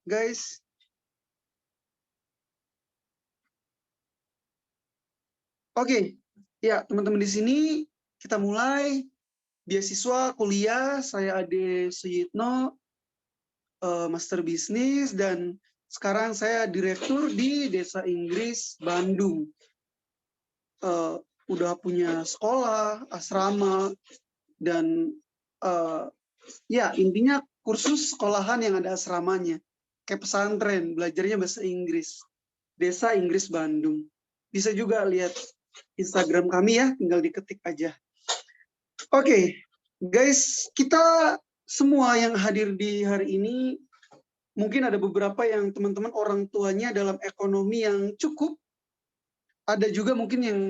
guys. Oke, ya teman-teman di sini kita mulai beasiswa kuliah. Saya Ade Suyitno, Master Bisnis, dan sekarang saya direktur di Desa Inggris Bandung. Udah punya sekolah, asrama, dan ya intinya kursus sekolahan yang ada asramanya, kayak pesantren, belajarnya bahasa Inggris. Desa Inggris Bandung. Bisa juga lihat Instagram kami ya, tinggal diketik aja. Oke, guys, kita semua yang hadir di hari ini, mungkin ada beberapa yang teman-teman orang tuanya dalam ekonomi yang cukup, ada juga mungkin yang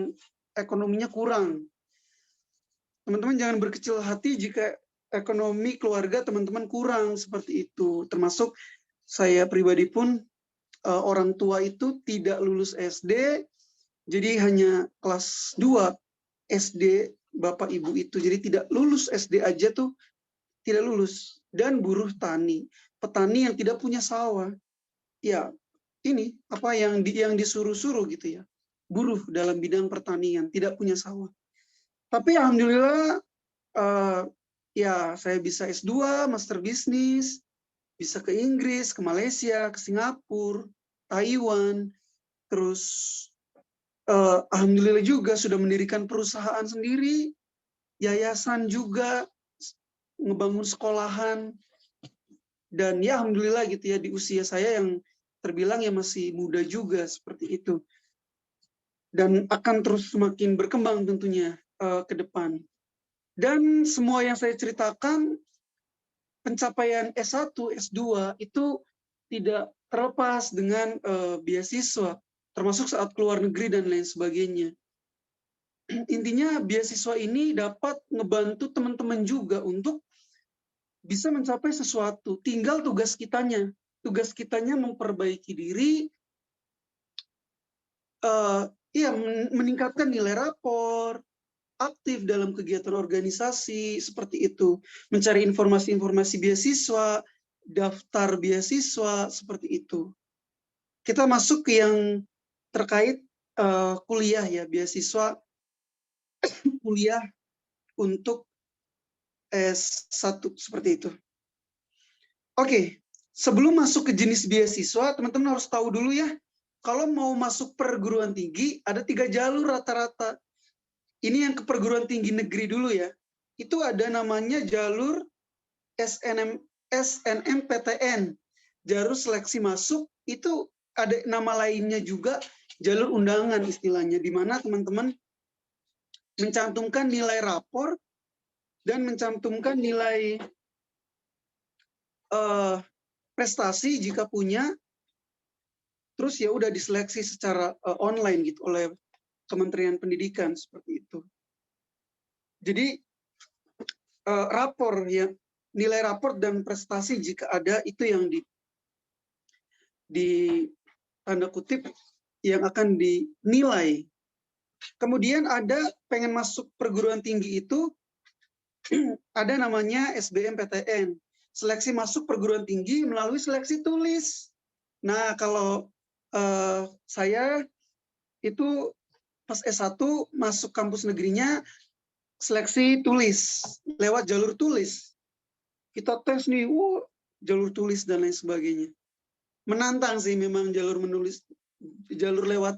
ekonominya kurang. Teman-teman jangan berkecil hati jika ekonomi keluarga teman-teman kurang seperti itu. Termasuk saya pribadi pun, orang tua itu tidak lulus SD, jadi hanya kelas 2 SD Bapak Ibu itu. Jadi tidak lulus SD aja tuh tidak lulus. Dan buruh tani, petani yang tidak punya sawah. Ya, ini apa yang disuruh-suruh gitu ya. Buruh dalam bidang pertanian, tidak punya sawah. Tapi alhamdulillah ya saya bisa S2, Master Bisnis, bisa ke Inggris, ke Malaysia, ke Singapura, Taiwan, terus alhamdulillah juga sudah mendirikan perusahaan sendiri, yayasan juga, ngebangun sekolahan, dan ya alhamdulillah gitu ya di usia saya yang terbilang ya masih muda juga seperti itu, dan akan terus semakin berkembang tentunya ke depan. Dan semua yang saya ceritakan, pencapaian S1, S2 itu tidak terlepas dengan beasiswa, termasuk saat keluar negeri dan lain sebagainya. Intinya beasiswa ini dapat ngebantu teman-teman juga untuk bisa mencapai sesuatu. Tinggal tugas kitanya memperbaiki diri, ya meningkatkan nilai rapor, aktif dalam kegiatan organisasi seperti itu, mencari informasi-informasi beasiswa, daftar beasiswa seperti itu. Kita masuk ke yang terkait kuliah ya, beasiswa kuliah untuk S1 seperti itu. Oke, sebelum masuk ke jenis beasiswa, teman-teman harus tahu dulu ya, kalau mau masuk perguruan tinggi, ada 3 jalur rata-rata. Ini yang ke perguruan tinggi negeri dulu ya. Itu ada namanya jalur SNMPTN, jalur seleksi masuk. Itu ada nama lainnya juga, jalur undangan istilahnya, di mana teman-teman mencantumkan nilai rapor dan mencantumkan nilai prestasi jika punya, terus ya udah diseleksi secara online gitu oleh Kementerian Pendidikan seperti itu. Jadi rapor ya, nilai rapor dan prestasi jika ada itu yang di tanda kutip yang akan dinilai. Kemudian ada pengen masuk perguruan tinggi itu ada namanya SBMPTN, seleksi masuk perguruan tinggi melalui seleksi tulis. Nah, kalau saya itu pas S1 masuk kampus negerinya seleksi tulis, lewat jalur tulis. Kita tes nih, jalur tulis dan lain sebagainya. Menantang sih memang jalur menulis, jalur lewat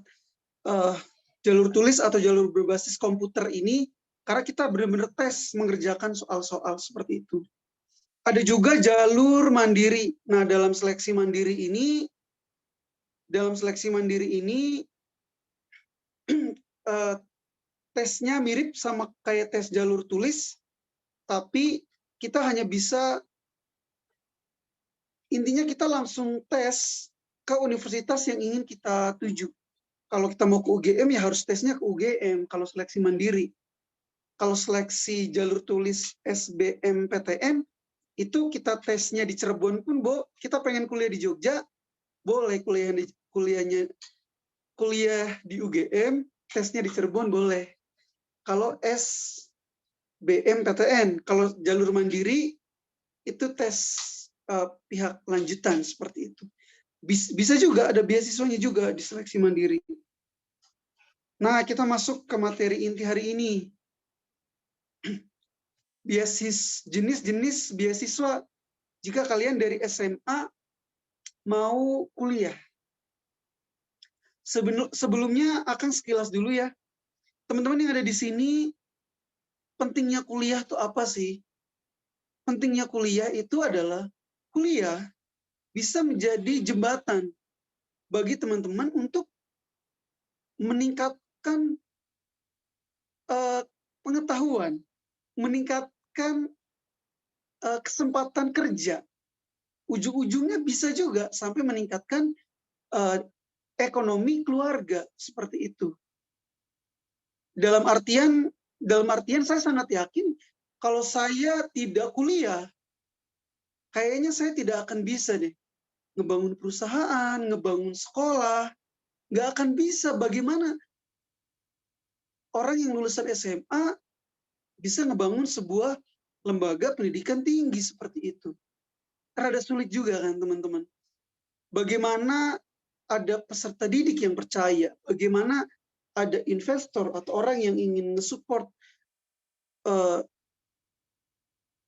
jalur tulis atau jalur berbasis komputer ini, karena kita benar-benar tes mengerjakan soal-soal seperti itu. Ada juga jalur mandiri. Nah, dalam seleksi mandiri ini tesnya mirip sama kayak tes jalur tulis, tapi kita hanya bisa, intinya kita langsung tes ke universitas yang ingin kita tuju. Kalau kita mau ke UGM ya harus tesnya ke UGM, kalau seleksi mandiri. Kalau seleksi jalur tulis SBMPTN, itu kita tesnya di Cirebon pun, kita pengen kuliah di Jogja, boleh kuliah di UGM, tesnya di Cirebon boleh. Kalau SBMPTN, kalau jalur mandiri, itu tes pihak lanjutan seperti itu. Bisa juga ada beasiswanya juga di seleksi mandiri. Nah, kita masuk ke materi inti hari ini. Jenis-jenis beasiswa jika kalian dari SMA mau kuliah. Sebelumnya akan sekilas dulu ya. Teman-teman yang ada di sini, pentingnya kuliah itu apa sih? Pentingnya kuliah itu adalah kuliah bisa menjadi jembatan bagi teman-teman untuk meningkatkan pengetahuan, meningkatkan kesempatan kerja. Ujung-ujungnya bisa juga sampai meningkatkan ekonomi keluarga seperti itu. Dalam artian saya sangat yakin kalau saya tidak kuliah, kayaknya saya tidak akan bisa deh ngebangun perusahaan, ngebangun sekolah, nggak akan bisa. Bagaimana orang yang lulusan SMA bisa ngebangun sebuah lembaga pendidikan tinggi seperti itu? Rada sulit juga kan teman-teman. Bagaimana ada peserta didik yang percaya, bagaimana ada investor atau orang yang ingin nge-support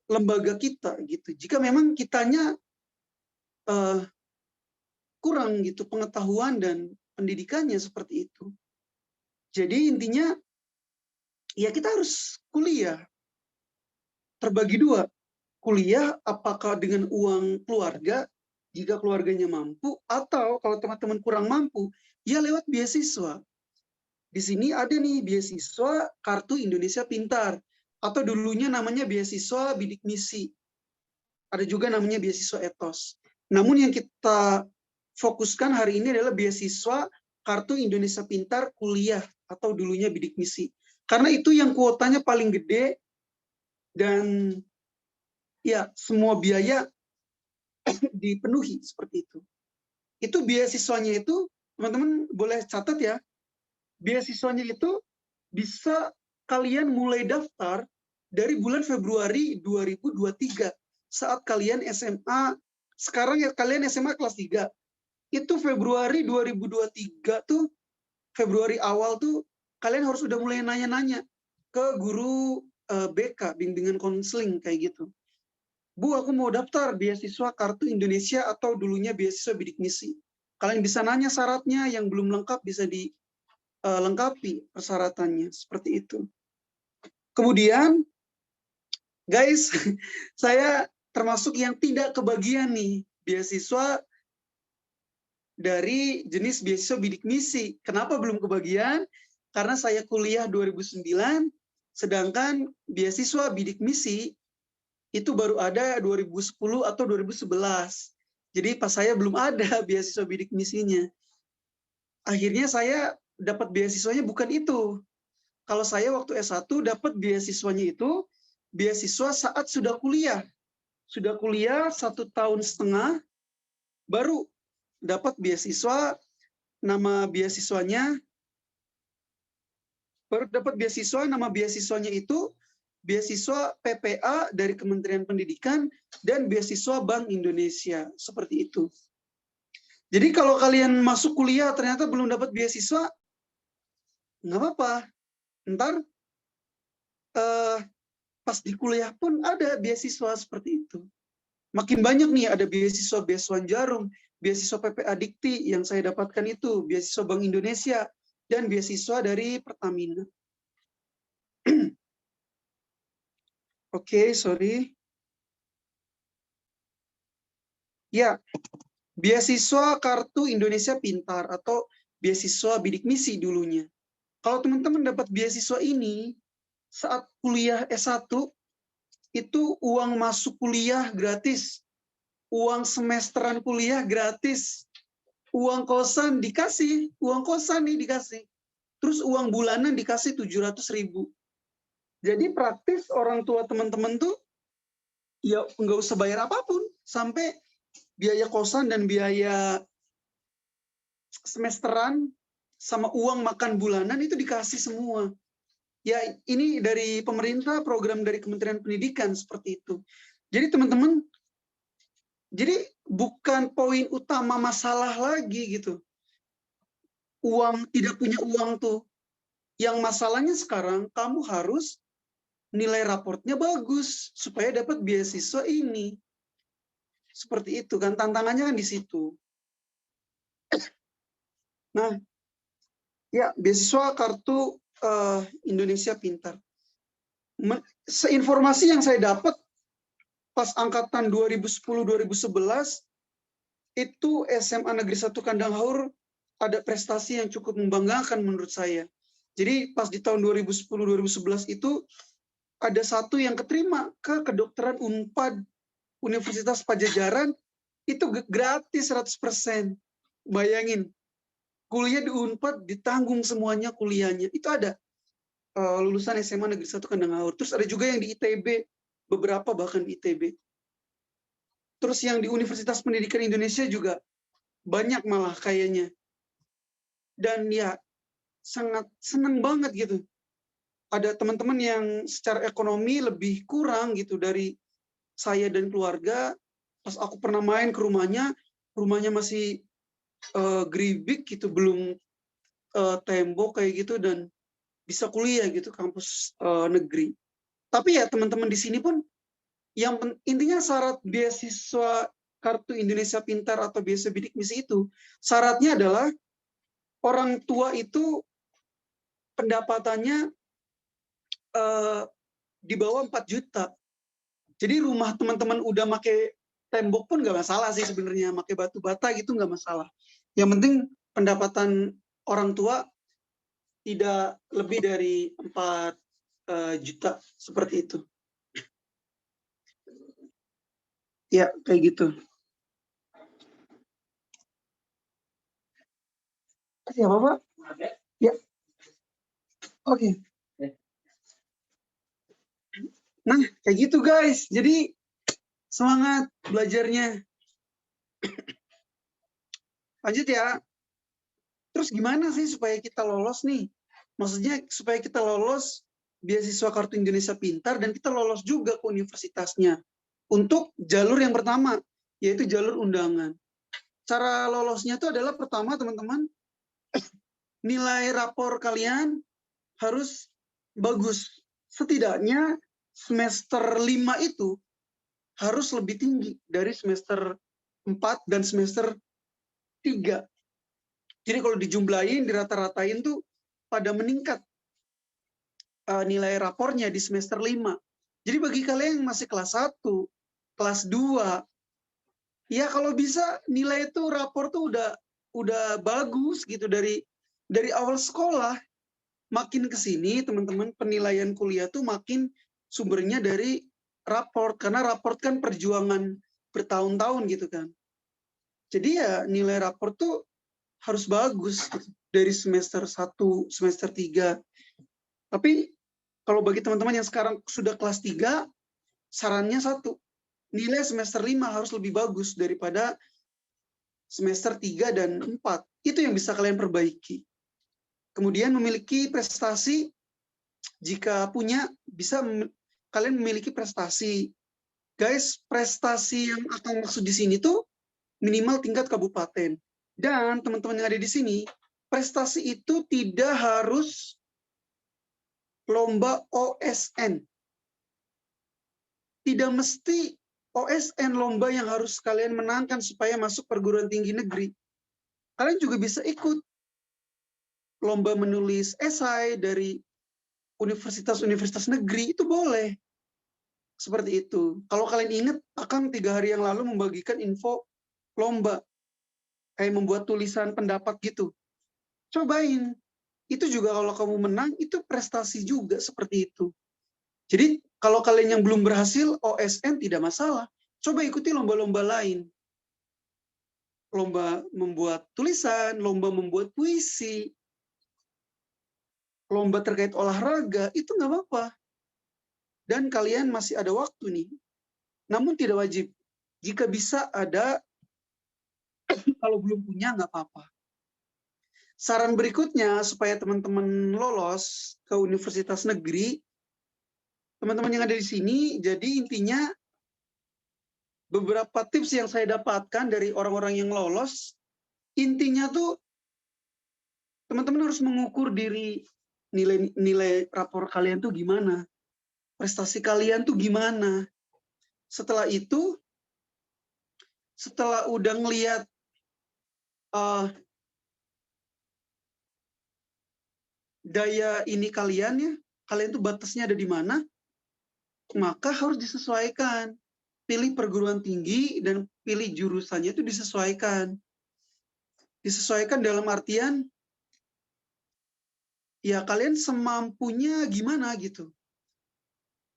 lembaga kita gitu. Jika memang kitanya kurang gitu pengetahuan dan pendidikannya seperti itu. Jadi intinya ya kita harus kuliah. Terbagi dua. Kuliah apakah dengan uang keluarga jika keluarganya mampu, atau kalau teman-teman kurang mampu ya lewat beasiswa. Di sini ada nih beasiswa Kartu Indonesia Pintar, atau dulunya namanya beasiswa bidik misi. Ada juga namanya beasiswa etos. Namun yang kita fokuskan hari ini adalah beasiswa Kartu Indonesia Pintar kuliah, atau dulunya bidik misi. Karena itu yang kuotanya paling gede dan ya semua biaya dipenuhi seperti itu. Itu beasiswanya itu, teman-teman boleh catat ya, beasiswanya itu bisa kalian mulai daftar dari bulan Februari 2023 saat kalian SMA. Sekarang ya kalian SMA kelas 3. Itu Februari 2023 tuh, Februari awal tuh kalian harus udah mulai nanya-nanya ke guru BK, bimbingan konseling kayak gitu. Bu, aku mau daftar beasiswa Kartu Indonesia atau dulunya beasiswa bidik misi. Kalian bisa nanya syaratnya, yang belum lengkap bisa dilengkapi persyaratannya, seperti itu. Kemudian, guys, saya termasuk yang tidak kebagian nih beasiswa dari jenis beasiswa bidik misi. Kenapa belum kebagian? Karena saya kuliah 2009, sedangkan beasiswa bidik misi itu baru ada 2010 atau 2011. Jadi pas saya belum ada beasiswa bidik misinya. Akhirnya saya dapat beasiswanya bukan itu. Kalau saya waktu S1 dapat beasiswanya itu beasiswa saat sudah kuliah. Sudah kuliah 1,5 tahun, baru dapat beasiswa. Nama beasiswanya, nama beasiswanya itu beasiswa PPA dari Kementerian Pendidikan dan beasiswa Bank Indonesia, seperti itu. Jadi kalau kalian masuk kuliah ternyata belum dapat beasiswa, nggak apa-apa. Ntar pas di kuliah pun ada beasiswa seperti itu. Makin banyak nih, ada beasiswa Beasiswa Jarum, beasiswa PPA Dikti yang saya dapatkan itu, beasiswa Bank Indonesia, dan beasiswa dari Pertamina. Oke, sorry. Ya, beasiswa Kartu Indonesia Pintar atau beasiswa bidik misi dulunya. Kalau teman-teman dapat beasiswa ini saat kuliah S1, itu uang masuk kuliah gratis, uang semesteran kuliah gratis, uang kosan dikasih, uang kosan nih dikasih, terus uang bulanan dikasih 700.000. Jadi praktis orang tua teman-teman tuh ya nggak usah bayar apapun, sampai biaya kosan dan biaya semesteran sama uang makan bulanan itu dikasih semua. Ya ini dari pemerintah, program dari Kementerian Pendidikan seperti itu. Jadi teman-teman Jadi bukan poin utama masalah lagi gitu. Uang, tidak punya uang tuh. Yang masalahnya sekarang kamu harus nilai raportnya bagus supaya dapat beasiswa ini. Seperti itu kan, tantangannya kan di situ. Nah, ya beasiswa kartu Indonesia Pintar. Seinformasi yang saya dapat pas angkatan 2010-2011 itu SMA Negeri 1 Kandang Haur ada prestasi yang cukup membanggakan menurut saya. Jadi pas di tahun 2010-2011 itu ada satu yang keterima ke kedokteran Unpad Universitas Pajajaran itu gratis 100%. Bayangin, kuliah di Unpad ditanggung semuanya kuliahnya. Itu ada lulusan SMA Negeri 1 Kandang Haur. Terus ada juga yang di ITB, beberapa bahkan di ITB. Terus yang di Universitas Pendidikan Indonesia juga banyak malah kayaknya. Dan ya sangat senang banget gitu. Ada teman-teman yang secara ekonomi lebih kurang gitu dari saya dan keluarga. Pas aku pernah main ke rumahnya masih geribik gitu, belum tembok kayak gitu, dan bisa kuliah gitu kampus negeri. Tapi ya teman-teman di sini pun yang intinya syarat beasiswa kartu Indonesia Pintar atau beasiswa bidik misi itu syaratnya adalah orang tua itu pendapatannya di bawah 4 juta. Jadi rumah teman-teman udah pakai tembok pun nggak masalah sih sebenarnya, pakai batu bata gitu nggak masalah. Yang penting pendapatan orang tua tidak lebih dari 4 juta, seperti itu. Ya, kayak gitu. Siapa, Pak? Ya, oke. Nah, kayak gitu guys. Jadi semangat belajarnya. Lanjut ya. Terus gimana sih supaya kita lolos nih? Maksudnya supaya kita lolos beasiswa kartu Indonesia Pintar dan kita lolos juga ke universitasnya. Untuk jalur yang pertama, yaitu jalur undangan. Cara lolosnya itu adalah pertama teman-teman, nilai rapor kalian harus bagus. Setidaknya semester 5 itu harus lebih tinggi dari semester 4 dan semester 3. Jadi kalau dijumlahin, dirata-ratain tuh pada meningkat nilai rapornya di semester 5. Jadi bagi kalian yang masih kelas 1, kelas 2, ya kalau bisa nilai itu rapor tuh udah bagus gitu dari awal sekolah. Makin ke sini teman-teman penilaian kuliah tuh makin sumbernya dari raport, karena raport kan perjuangan bertahun-tahun gitu kan. Jadi ya nilai raport tuh harus bagus gitu, dari semester 1, semester 3. Tapi kalau bagi teman-teman yang sekarang sudah kelas 3, sarannya satu, nilai semester 5 harus lebih bagus daripada semester 3 dan 4. Itu yang bisa kalian perbaiki. Kemudian memiliki prestasi, jika punya, bisa kalian memiliki prestasi. Guys, prestasi yang akan maksud di sini tuh minimal tingkat kabupaten. Dan teman-teman yang ada di sini, prestasi itu tidak harus lomba OSN. Tidak mesti OSN lomba yang harus kalian menangkan supaya masuk perguruan tinggi negeri. Kalian juga bisa ikut lomba menulis esai dari universitas-universitas negeri, itu boleh. Seperti itu. Kalau kalian ingat, Akang 3 hari yang lalu membagikan info lomba. Kayak membuat tulisan pendapat gitu. Cobain. Itu juga kalau kamu menang, itu prestasi juga seperti itu. Jadi kalau kalian yang belum berhasil, OSN tidak masalah. Coba ikuti lomba-lomba lain. Lomba membuat tulisan, lomba membuat puisi, lomba terkait olahraga, itu nggak apa-apa. Dan kalian masih ada waktu nih. Namun tidak wajib. Jika bisa ada, kalau belum punya nggak apa-apa. Saran berikutnya supaya teman-teman lolos ke universitas negeri, teman-teman yang ada di sini, jadi intinya beberapa tips yang saya dapatkan dari orang-orang yang lolos, intinya tuh teman-teman harus mengukur diri, nilai rapor kalian tuh gimana, prestasi kalian tuh gimana. Setelah itu, setelah udah ngeliat daya ini kalian ya, kalian tuh batasnya ada di mana, maka harus disesuaikan. Pilih perguruan tinggi dan pilih jurusannya itu disesuaikan. Disesuaikan dalam artian, ya kalian semampunya gimana gitu.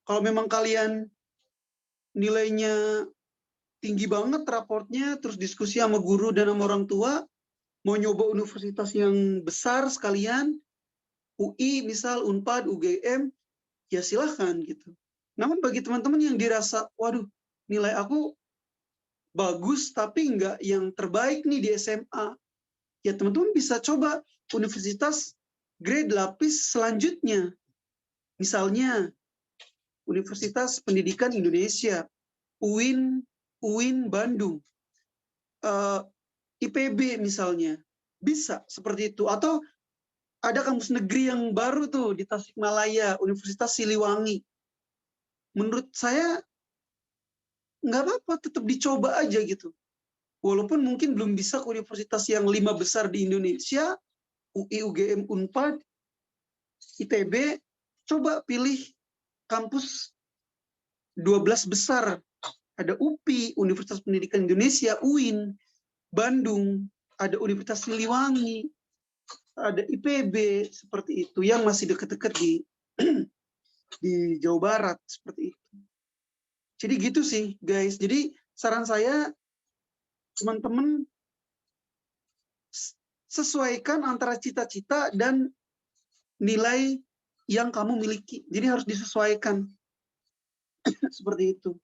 Kalau memang kalian nilainya tinggi banget raportnya, terus diskusi sama guru dan sama orang tua, mau nyoba universitas yang besar sekalian, UI misal, Unpad, UGM, ya silahkan gitu. Namun bagi teman-teman yang dirasa, waduh, nilai aku bagus tapi nggak yang terbaik nih di SMA, ya teman-teman bisa coba universitas grade lapis selanjutnya. Misalnya Universitas Pendidikan Indonesia, UIN Bandung, IPB misalnya, bisa seperti itu. Atau ada kampus negeri yang baru tuh di Tasikmalaya, Universitas Siliwangi. Menurut saya nggak apa-apa, tetap dicoba aja gitu. Walaupun mungkin belum bisa ke universitas yang 5 besar di Indonesia, UI, UGM, Unpad, ITB, coba pilih kampus 12 besar. Ada UPI, Universitas Pendidikan Indonesia, UIN, Bandung, ada Universitas Siliwangi, ada IPB, seperti itu, yang masih dekat-dekat di Jawa Barat, seperti itu. Jadi gitu sih, guys. Jadi saran saya, teman-teman sesuaikan antara cita-cita dan nilai yang kamu miliki. Jadi harus disesuaikan. Seperti itu.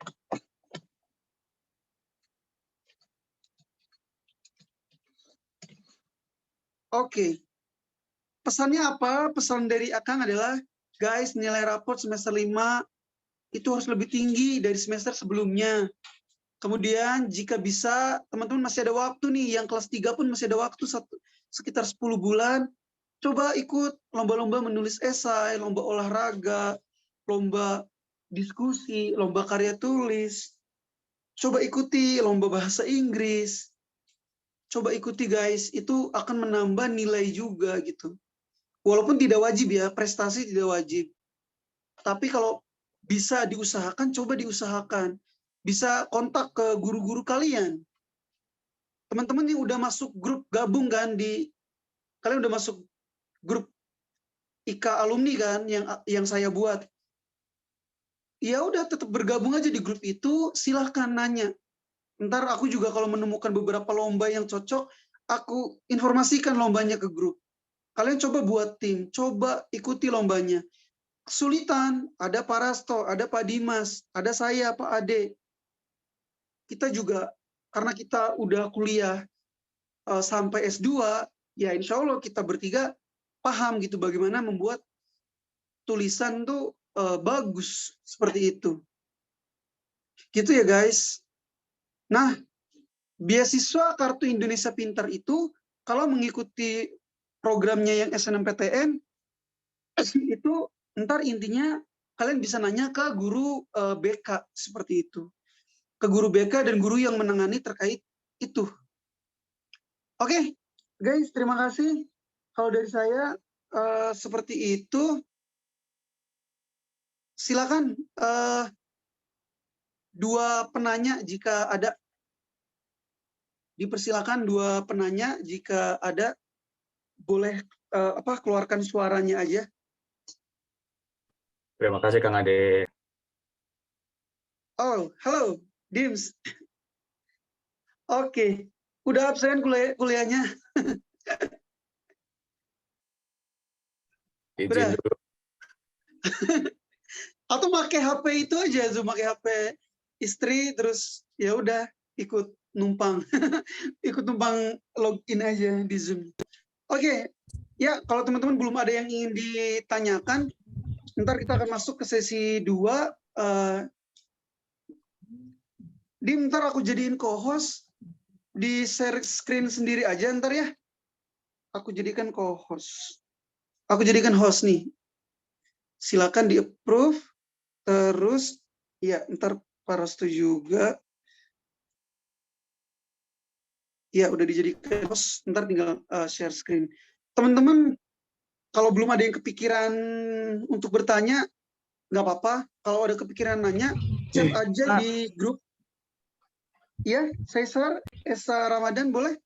Oke. Pesannya apa? Pesan dari Akang adalah, guys, nilai raport semester 5 itu harus lebih tinggi dari semester sebelumnya. Kemudian jika bisa, teman-teman masih ada waktu nih, yang kelas 3 pun masih ada waktu sekitar 10 bulan, coba ikut lomba-lomba menulis esai, lomba olahraga, lomba diskusi, lomba karya tulis. Coba ikuti lomba bahasa Inggris. Coba ikuti guys, itu akan menambah nilai juga gitu. Walaupun tidak wajib ya, prestasi tidak wajib. Tapi kalau bisa diusahakan, coba diusahakan. Bisa kontak ke guru-guru kalian. Teman-teman yang udah masuk grup gabung kan, kalian udah masuk grup IKA alumni kan yang saya buat. Ya udah tetap bergabung aja di grup itu, silahkan nanya. Ntar aku juga kalau menemukan beberapa lomba yang cocok, aku informasikan lombanya ke grup. Kalian coba buat tim, coba ikuti lombanya. Kesulitan, ada Pak Rasto, ada Pak Dimas, ada saya, Pak Ade. Kita juga, karena kita udah kuliah sampai S2, ya insya Allah kita bertiga paham gitu bagaimana membuat tulisan tuh bagus, seperti itu. Gitu ya guys. Nah, beasiswa Kartu Indonesia Pintar itu, kalau mengikuti programnya yang SNMPTN, itu ntar intinya kalian bisa nanya ke guru BK, seperti itu. Ke guru BK dan guru yang menangani terkait itu. Oke, guys, terima kasih. Kalau dari saya, seperti itu. Silakan dua penanya jika ada. Dipersilakan dua penanya jika ada, boleh keluarkan suaranya aja. Terima kasih Kang Ade. Oh, halo, Dims. Oke, udah absen kuliahnya? Izin dulu. Atau pakai HP itu aja, Zoom, pakai HP istri, terus ya udah ikut numpang, ikut numpang login aja di Zoom. Oke, ya kalau teman-teman belum ada yang ingin ditanyakan, ntar kita akan masuk ke sesi 2. Dim, ntar aku jadiin co-host, di share screen sendiri aja ntar ya. Aku jadikan co-host. Aku jadikan host nih. Silakan di-approve. Terus, ya ntar Pak Restu juga. Ya udah dijadikan host, ntar tinggal share screen. Teman-teman, kalau belum ada yang kepikiran untuk bertanya, nggak apa-apa. Kalau ada kepikiran nanya, chat aja di grup. Ya, Caesar, Esa Ramadan, boleh?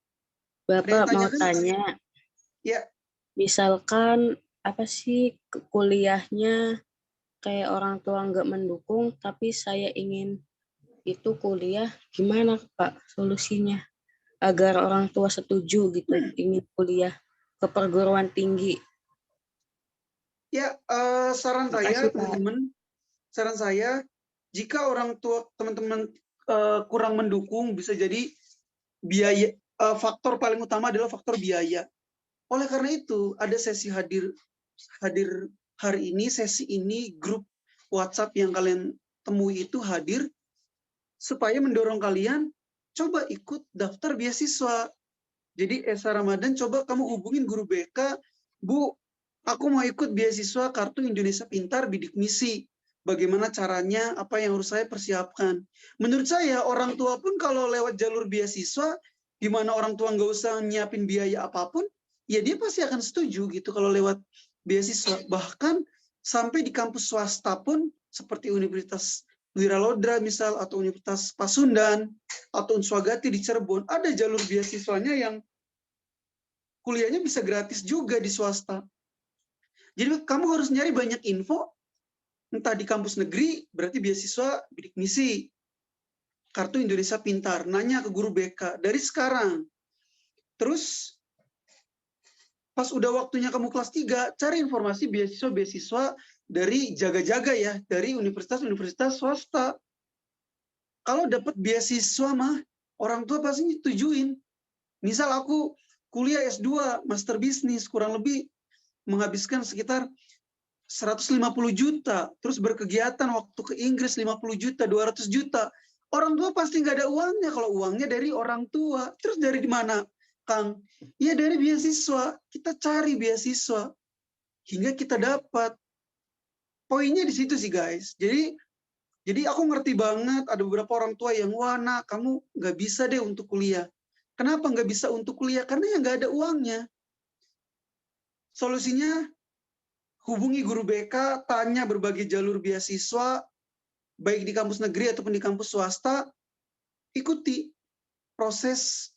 Bapak mau tanya, ya. Misalkan apa sih kuliahnya kayak orang tua nggak mendukung, tapi saya ingin itu kuliah, gimana Pak solusinya? Agar orang tua setuju gitu, ingin kuliah ke perguruan tinggi. Ya, saran saya teman-teman, saran saya, jika orang tua teman-teman kurang mendukung, bisa jadi biaya, faktor paling utama adalah faktor biaya. Oleh karena itu, ada sesi hadir hari ini, sesi ini, grup WhatsApp yang kalian temui itu hadir, supaya mendorong kalian, coba ikut daftar beasiswa. Jadi Esa Ramadan, coba kamu hubungin guru BK, Bu, aku mau ikut beasiswa Kartu Indonesia Pintar Bidik Misi. Bagaimana caranya, apa yang harus saya persiapkan. Menurut saya, orang tua pun kalau lewat jalur beasiswa, di mana orang tua nggak usah nyiapin biaya apapun, ya dia pasti akan setuju gitu kalau lewat beasiswa. Bahkan sampai di kampus swasta pun, seperti Universitas Wiralodra misal, atau Universitas Pasundan, atau Unswagati di Cirebon, ada jalur beasiswanya yang kuliahnya bisa gratis juga di swasta. Jadi kamu harus nyari banyak info, entah di kampus negeri, berarti beasiswa bidik misi, Kartu Indonesia Pintar, nanya ke guru BK dari sekarang. Terus pas udah waktunya kamu kelas 3, cari informasi beasiswa-beasiswa dari jaga-jaga ya, dari universitas-universitas swasta. Kalau dapat beasiswa mah, orang tua pasti nyetujuin. Misal aku kuliah S2, master bisnis, kurang lebih menghabiskan sekitar 150 juta, terus berkegiatan waktu ke Inggris 50 juta, 200 juta. Orang tua pasti nggak ada uangnya, kalau uangnya dari orang tua. Terus dari mana, Kang? Ya dari beasiswa, kita cari beasiswa, hingga kita dapat. Poinnya di situ sih guys. Jadi aku ngerti banget ada beberapa orang tua yang, wah nak, kamu nggak bisa deh untuk kuliah. Kenapa nggak bisa untuk kuliah? Karena ya nggak ada uangnya. Solusinya, hubungi guru BK, tanya berbagai jalur beasiswa, baik di kampus negeri ataupun di kampus swasta, ikuti proses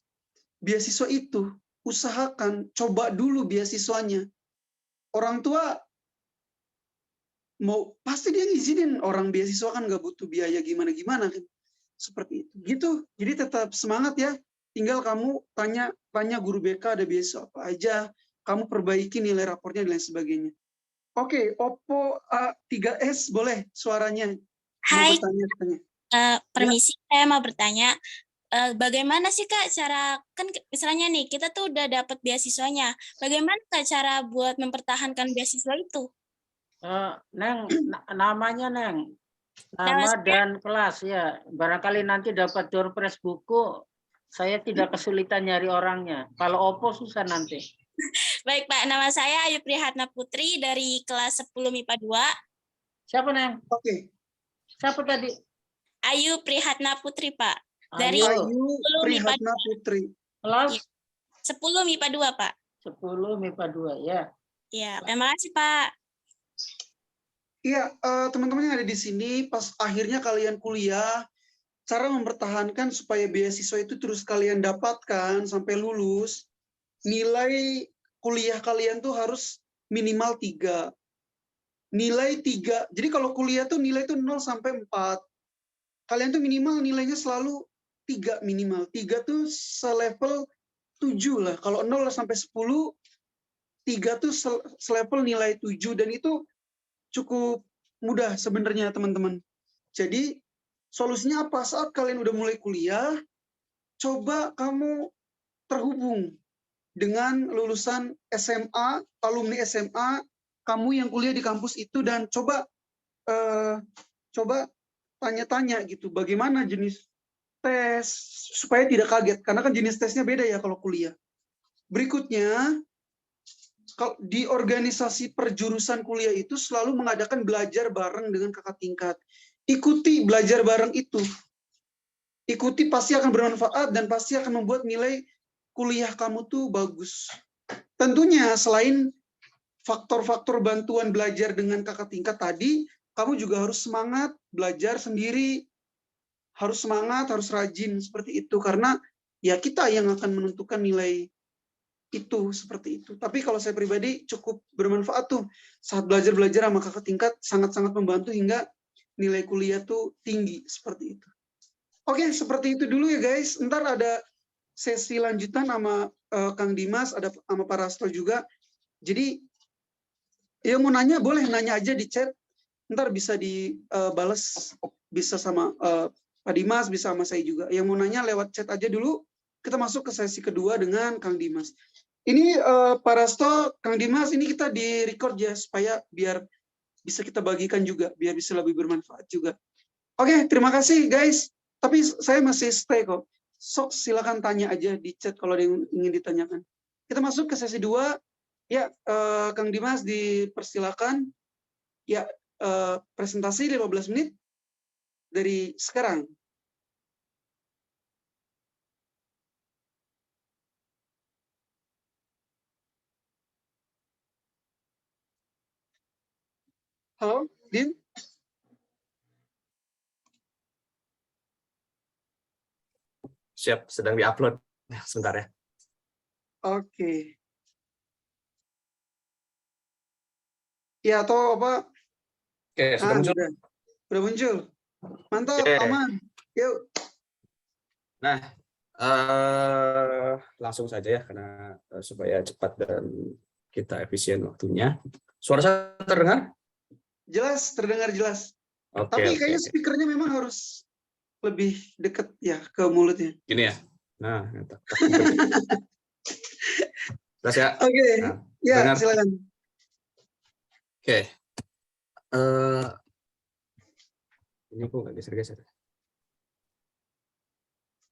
beasiswa itu. Usahakan, coba dulu beasiswanya. Orang tua mau, pasti dia ngizinin, orang beasiswa kan nggak butuh biaya gimana-gimana kan. Seperti itu. Gitu. Jadi tetap semangat ya. Tinggal kamu tanya guru BK ada beasiswa apa aja, kamu perbaiki nilai rapornya dan lain sebagainya. Oke, Oppo A3S boleh suaranya. Hai, Ya. permisi, saya mau bertanya, bagaimana sih Kak cara, kan misalnya nih, kita tuh udah dapat beasiswanya, bagaimana Kak cara buat mempertahankan beasiswa itu? Neng, namanya Neng, nama dan kelas ya. Barangkali nanti dapat door prize buku, saya tidak kesulitan nyari orangnya. Kalau Oppo susah nanti. Baik Pak, nama saya Ayu Prihatna Putri dari kelas 10 MIPA 2. Siapa Neng? Oke. Siapa tadi? Ayu Prihatna Putri Pak. Dari Ayu Prihatna Putri. Kelas? 10 MIPA 2 Pak. 10 MIPA 2 ya. Ya, terima kasih Pak. Iya, teman-teman yang ada di sini, pas akhirnya kalian kuliah, cara mempertahankan supaya beasiswa itu terus kalian dapatkan sampai lulus, nilai kuliah kalian tuh harus minimal 3. Nilai 3. Jadi kalau kuliah tuh nilai tuh 0 sampai 4. Kalian tuh minimal nilainya selalu 3 minimal. 3 tuh selevel 7 lah. Kalau 0 sampai 10, 3 tuh selevel nilai 7. Dan itu cukup mudah sebenarnya teman-teman. Jadi solusinya apa? Saat kalian udah mulai kuliah, coba kamu terhubung dengan lulusan SMA, alumni SMA, kamu yang kuliah di kampus itu, dan coba tanya-tanya gitu, bagaimana jenis tes supaya tidak kaget karena kan jenis tesnya beda ya kalau kuliah. Berikutnya, kalau di organisasi perjurusan kuliah itu selalu mengadakan belajar bareng dengan kakak tingkat. Ikuti belajar bareng itu. Ikuti, pasti akan bermanfaat dan pasti akan membuat nilai kuliah kamu tuh bagus. Tentunya selain faktor-faktor bantuan belajar dengan kakak tingkat tadi, kamu juga harus semangat belajar sendiri. Harus semangat, harus rajin seperti itu karena ya kita yang akan menentukan nilai itu seperti itu. Tapi kalau saya pribadi cukup bermanfaat tuh saat belajar sama kakak tingkat, sangat-sangat membantu hingga nilai kuliah tuh tinggi seperti itu. Oke, seperti itu dulu ya guys. Ntar ada sesi lanjutan sama Kang Dimas, ada sama Pak Rasto juga. Jadi yang mau nanya boleh nanya aja di chat. Ntar bisa dibales, bisa sama Pak Dimas, bisa sama saya juga. Yang mau nanya lewat chat aja dulu. Kita masuk ke sesi kedua dengan Kang Dimas. Ini Pak Rasto, Kang Dimas, ini kita di record ya supaya biar bisa kita bagikan juga, biar bisa lebih bermanfaat juga. Oke, terima kasih guys. Tapi saya masih stay kok. Sok silakan tanya aja di chat kalau ada yang ingin ditanyakan. Kita masuk ke sesi 2. Ya, Kang Dimas dipersilakan. Ya, presentasi 15 menit dari sekarang. Halo, Din? Siap, sedang diupload. Sebentar ya. Oke. Ya, atau apa? Oke, sudah muncul. Udah muncul. Mantap, Oke. aman. Yuk. Nah, langsung saja ya, karena supaya cepat dan kita efisien waktunya. Suara saya terdengar? Jelas, terdengar jelas. Oke, Tapi oke, kayaknya oke. speakernya memang harus lebih dekat ya ke mulutnya. Gini ya. Nah, jelas ya. Oke, Nah, ya dengar. silakan. Oke. Ini kok nggak geser-geser.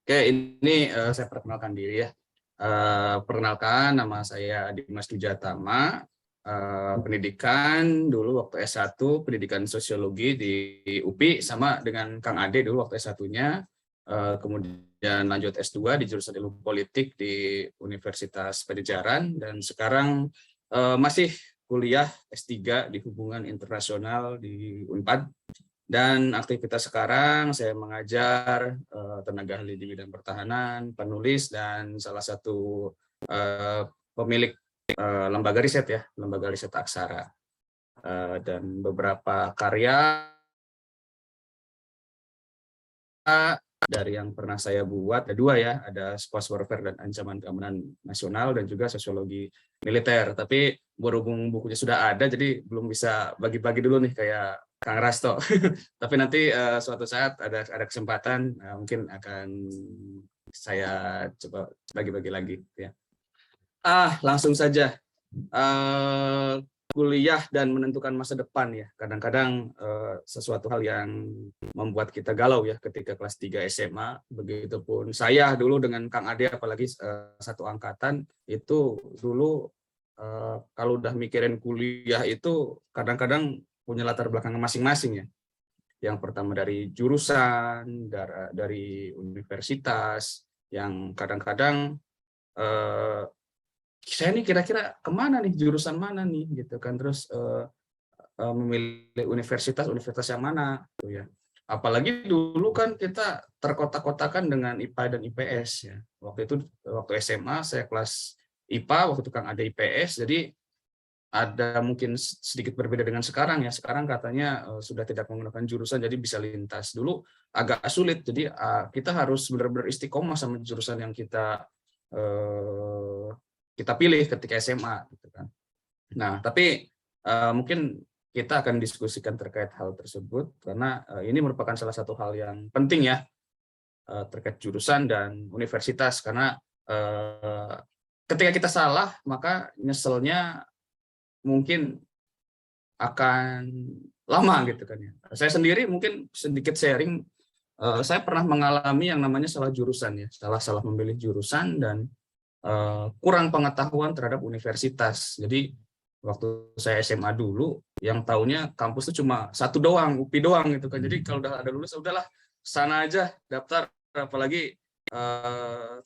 Oke, ini saya perkenalkan diri ya. Perkenalkan, nama saya Dimas Dujatama. Pendidikan dulu waktu S1, pendidikan sosiologi di UPI, sama dengan Kang Ade dulu waktu S1-nya. Kemudian lanjut S2 di jurusan ilmu politik di Universitas Pajajaran, dan sekarang masih kuliah S3 di hubungan internasional di Unpad. Dan aktivitas sekarang saya mengajar, tenaga ahli di bidang pertahanan, penulis, dan salah satu pemilik lembaga riset ya, lembaga riset Aksara, dan beberapa karya dari yang pernah saya buat ada 2 ya, ada Post Warfare dan Ancaman Keamanan Nasional, dan juga Sosiologi Militer. Tapi berhubung bukunya sudah ada, jadi belum bisa bagi-bagi dulu nih kayak Kang Rasto. Tapi nanti suatu saat ada kesempatan, mungkin akan saya coba bagi-bagi lagi ya. Langsung saja. Kuliah dan menentukan masa depan ya. Kadang-kadang sesuatu hal yang membuat kita galau ya ketika kelas 3 SMA. Begitupun saya dulu dengan Kang Ade, apalagi satu angkatan, itu dulu kalau udah mikirin kuliah itu kadang-kadang punya latar belakang masing-masing ya. Yang pertama dari jurusan, dari universitas, yang kadang-kadang saya nih kira-kira kemana nih, jurusan mana nih gitu kan, terus memilih universitas yang mana tuh ya. Apalagi dulu kan kita terkotak-kotakan dengan IPA dan IPS ya. Waktu SMA saya kelas IPA, waktu itu Kang ada IPS, jadi ada mungkin sedikit berbeda dengan sekarang ya. Sekarang katanya sudah tidak menggunakan jurusan, jadi bisa lintas. Dulu agak sulit, jadi kita harus benar-benar istiqomah sama jurusan yang kita pilih ketika SMA gitu kan. Nah, tapi mungkin kita akan diskusikan terkait hal tersebut karena ini merupakan salah satu hal yang penting ya, terkait jurusan dan universitas, karena ketika kita salah maka nyeselnya mungkin akan lama gitu kan ya. Saya sendiri mungkin sedikit sharing saya pernah mengalami yang namanya salah jurusan ya, salah memilih jurusan dan kurang pengetahuan terhadap universitas. Jadi waktu saya SMA dulu, yang taunya kampus itu cuma satu doang, UPI doang gitu kan. Jadi kalau udah ada lulus, udahlah sana aja daftar. Apalagi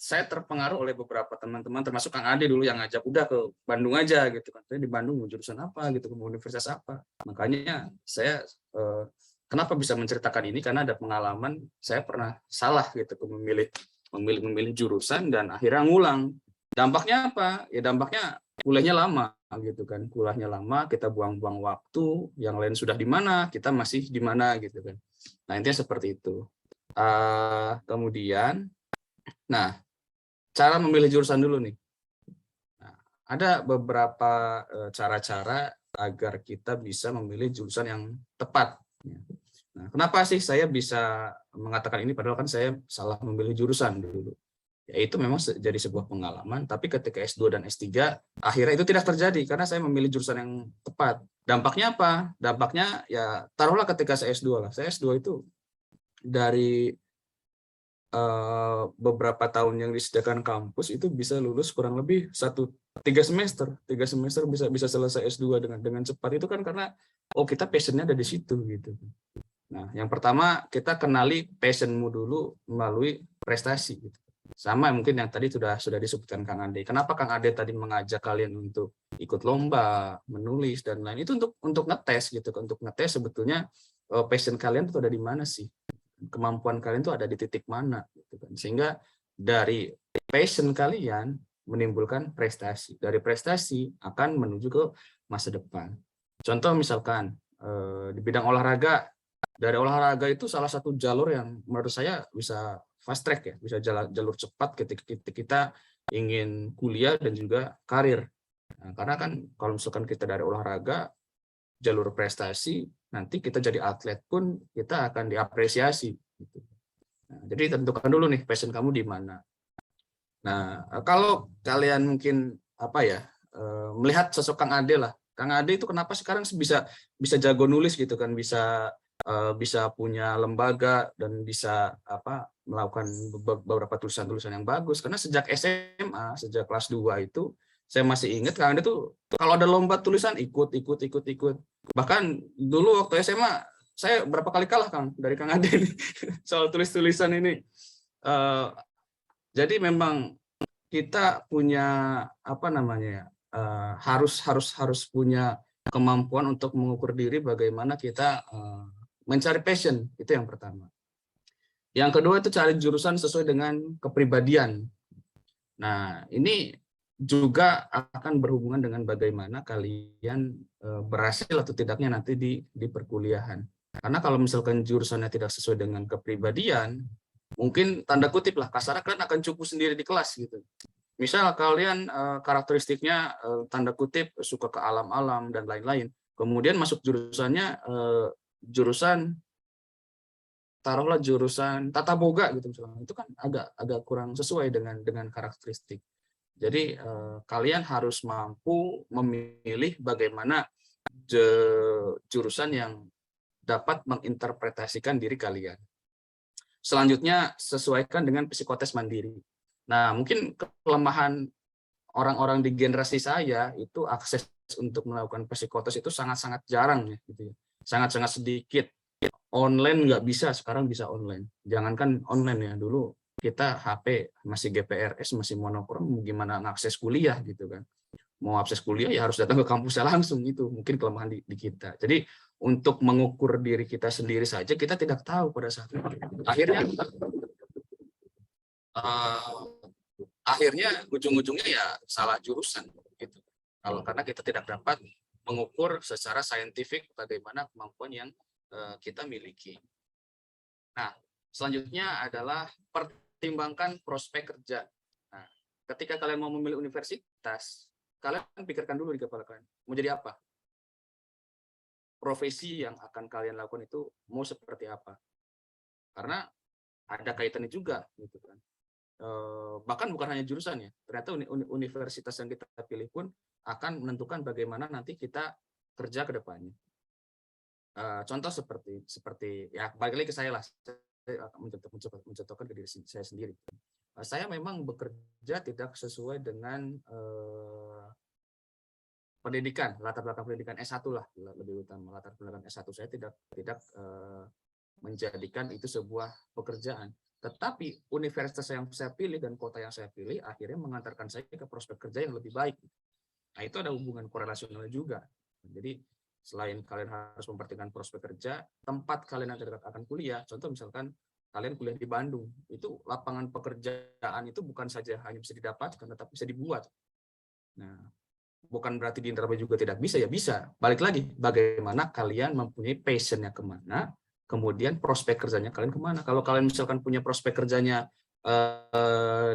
saya terpengaruh oleh beberapa teman-teman, termasuk Kang Ade dulu yang ngajak udah ke Bandung aja gitu kan. Saya di Bandung mau jurusan apa gitu, mau universitas apa. Makanya saya kenapa bisa menceritakan ini karena ada pengalaman saya pernah salah gitu memilih jurusan dan akhirnya ngulang. Dampaknya apa? Ya dampaknya kuliahnya lama gitu kan. Kuliahnya lama, kita buang-buang waktu, yang lain sudah di mana, kita masih di mana gitu kan. Nah, intinya seperti itu. Kemudian cara memilih jurusan dulu nih. Nah, ada beberapa cara-cara agar kita bisa memilih jurusan yang tepat. Nah, kenapa sih saya bisa mengatakan ini padahal kan saya salah memilih jurusan dulu? Ya itu memang jadi sebuah pengalaman, tapi ketika S2 dan S3 akhirnya itu tidak terjadi karena saya memilih jurusan yang tepat. Dampaknya apa? Dampaknya ya taruhlah ketika saya S2 lah. Saya S2 itu dari beberapa tahun yang disediakan kampus itu bisa lulus kurang lebih 3 semester bisa selesai S2 dengan cepat. Itu kan karena kita passionnya ada di situ gitu. Nah, yang pertama kita kenali passionmu dulu melalui prestasi gitu. Sama mungkin yang tadi sudah disebutkan Kang Ade. Kenapa Kang Ade tadi mengajak kalian untuk ikut lomba, menulis dan lain itu untuk ngetes gitu, untuk ngetes sebetulnya passion kalian itu ada di mana sih? Kemampuan kalian itu ada di titik mana gitu kan. Sehingga dari passion kalian menimbulkan prestasi. Dari prestasi akan menuju ke masa depan. Contoh misalkan di bidang olahraga, dari olahraga itu salah satu jalur yang menurut saya bisa fast track ya, bisa jalur cepat ketika kita ingin kuliah dan juga karir. Nah, karena kan kalau misalkan kita dari olahraga, jalur prestasi, nanti kita jadi atlet pun kita akan diapresiasi. Gitu. Nah, jadi tentukan dulu nih passion kamu di mana. Nah, kalau kalian mungkin melihat sosok Kang Ade lah, Kang Ade itu kenapa sekarang bisa jago nulis gitu kan, bisa punya lembaga dan bisa melakukan beberapa tulisan-tulisan yang bagus karena sejak SMA, sejak kelas 2 itu saya masih ingat Kang Ade tuh kalau ada lomba tulisan ikut. Bahkan dulu waktu SMA saya berapa kali kalah Kang dari Kang Ade soal tulisan ini. Jadi memang kita punya harus punya kemampuan untuk mengukur diri bagaimana kita mencari passion, itu yang pertama. Yang kedua itu cari jurusan sesuai dengan kepribadian. Nah, ini juga akan berhubungan dengan bagaimana kalian berhasil atau tidaknya nanti di perkuliahan. Karena kalau misalkan jurusannya tidak sesuai dengan kepribadian, mungkin tanda kutip lah, kasarnya kalian akan cupu sendiri di kelas gitu. Misal kalian karakteristiknya tanda kutip suka ke alam-alam dan lain-lain. Kemudian masuk jurusannya taruhlah jurusan tata boga gitu misalnya, itu kan agak kurang sesuai dengan karakteristik. Jadi kalian harus mampu memilih bagaimana jurusan yang dapat menginterpretasikan diri kalian. Selanjutnya sesuaikan dengan psikotes mandiri. Nah, mungkin kelemahan orang-orang di generasi saya itu akses untuk melakukan psikotes itu sangat-sangat jarang ya, gitu ya. Sangat-sangat sedikit. Online nggak bisa, sekarang bisa online. Jangankan online ya, dulu kita HP masih GPRS, masih monokrom, gimana ngakses kuliah gitu kan. Mau akses kuliah ya harus datang ke kampusnya langsung, itu mungkin kelemahan di kita. Jadi untuk mengukur diri kita sendiri saja kita tidak tahu pada saat itu. Akhirnya ujung-ujungnya ya salah jurusan gitu. Karena kita tidak dapat mengukur secara saintifik bagaimana kemampuan yang kita miliki. Nah, selanjutnya adalah pertimbangkan prospek kerja. Nah, ketika kalian mau memilih universitas, kalian pikirkan dulu di kepala kalian, mau jadi apa? Profesi yang akan kalian lakukan itu mau seperti apa? Karena ada kaitannya juga, gitu kan. Bahkan bukan hanya jurusannya, ternyata universitas yang kita pilih pun akan menentukan bagaimana nanti kita kerja ke depannya. Contoh seperti ya balik lagi ke saya lah, akan mencontohkan ke diri saya sendiri. Saya memang bekerja tidak sesuai dengan pendidikan, latar belakang pendidikan S1 lah, lebih utama latar belakang S1 saya tidak menjadikan itu sebuah pekerjaan. Tetapi universitas yang saya pilih dan kota yang saya pilih akhirnya mengantarkan saya ke prospek kerja yang lebih baik. Nah, itu ada hubungan korelasional juga. Jadi selain kalian harus memperhatikan prospek kerja, tempat kalian nanti akan kuliah, contoh misalkan kalian kuliah di Bandung, itu lapangan pekerjaan itu bukan saja hanya bisa didapatkan, tetapi bisa dibuat. Nah, bukan berarti di Indramayu juga tidak bisa, ya bisa. Balik lagi, bagaimana kalian mempunyai passion-nya kemana, kemudian prospek kerjanya kalian kemana. Kalau kalian misalkan punya prospek kerjanya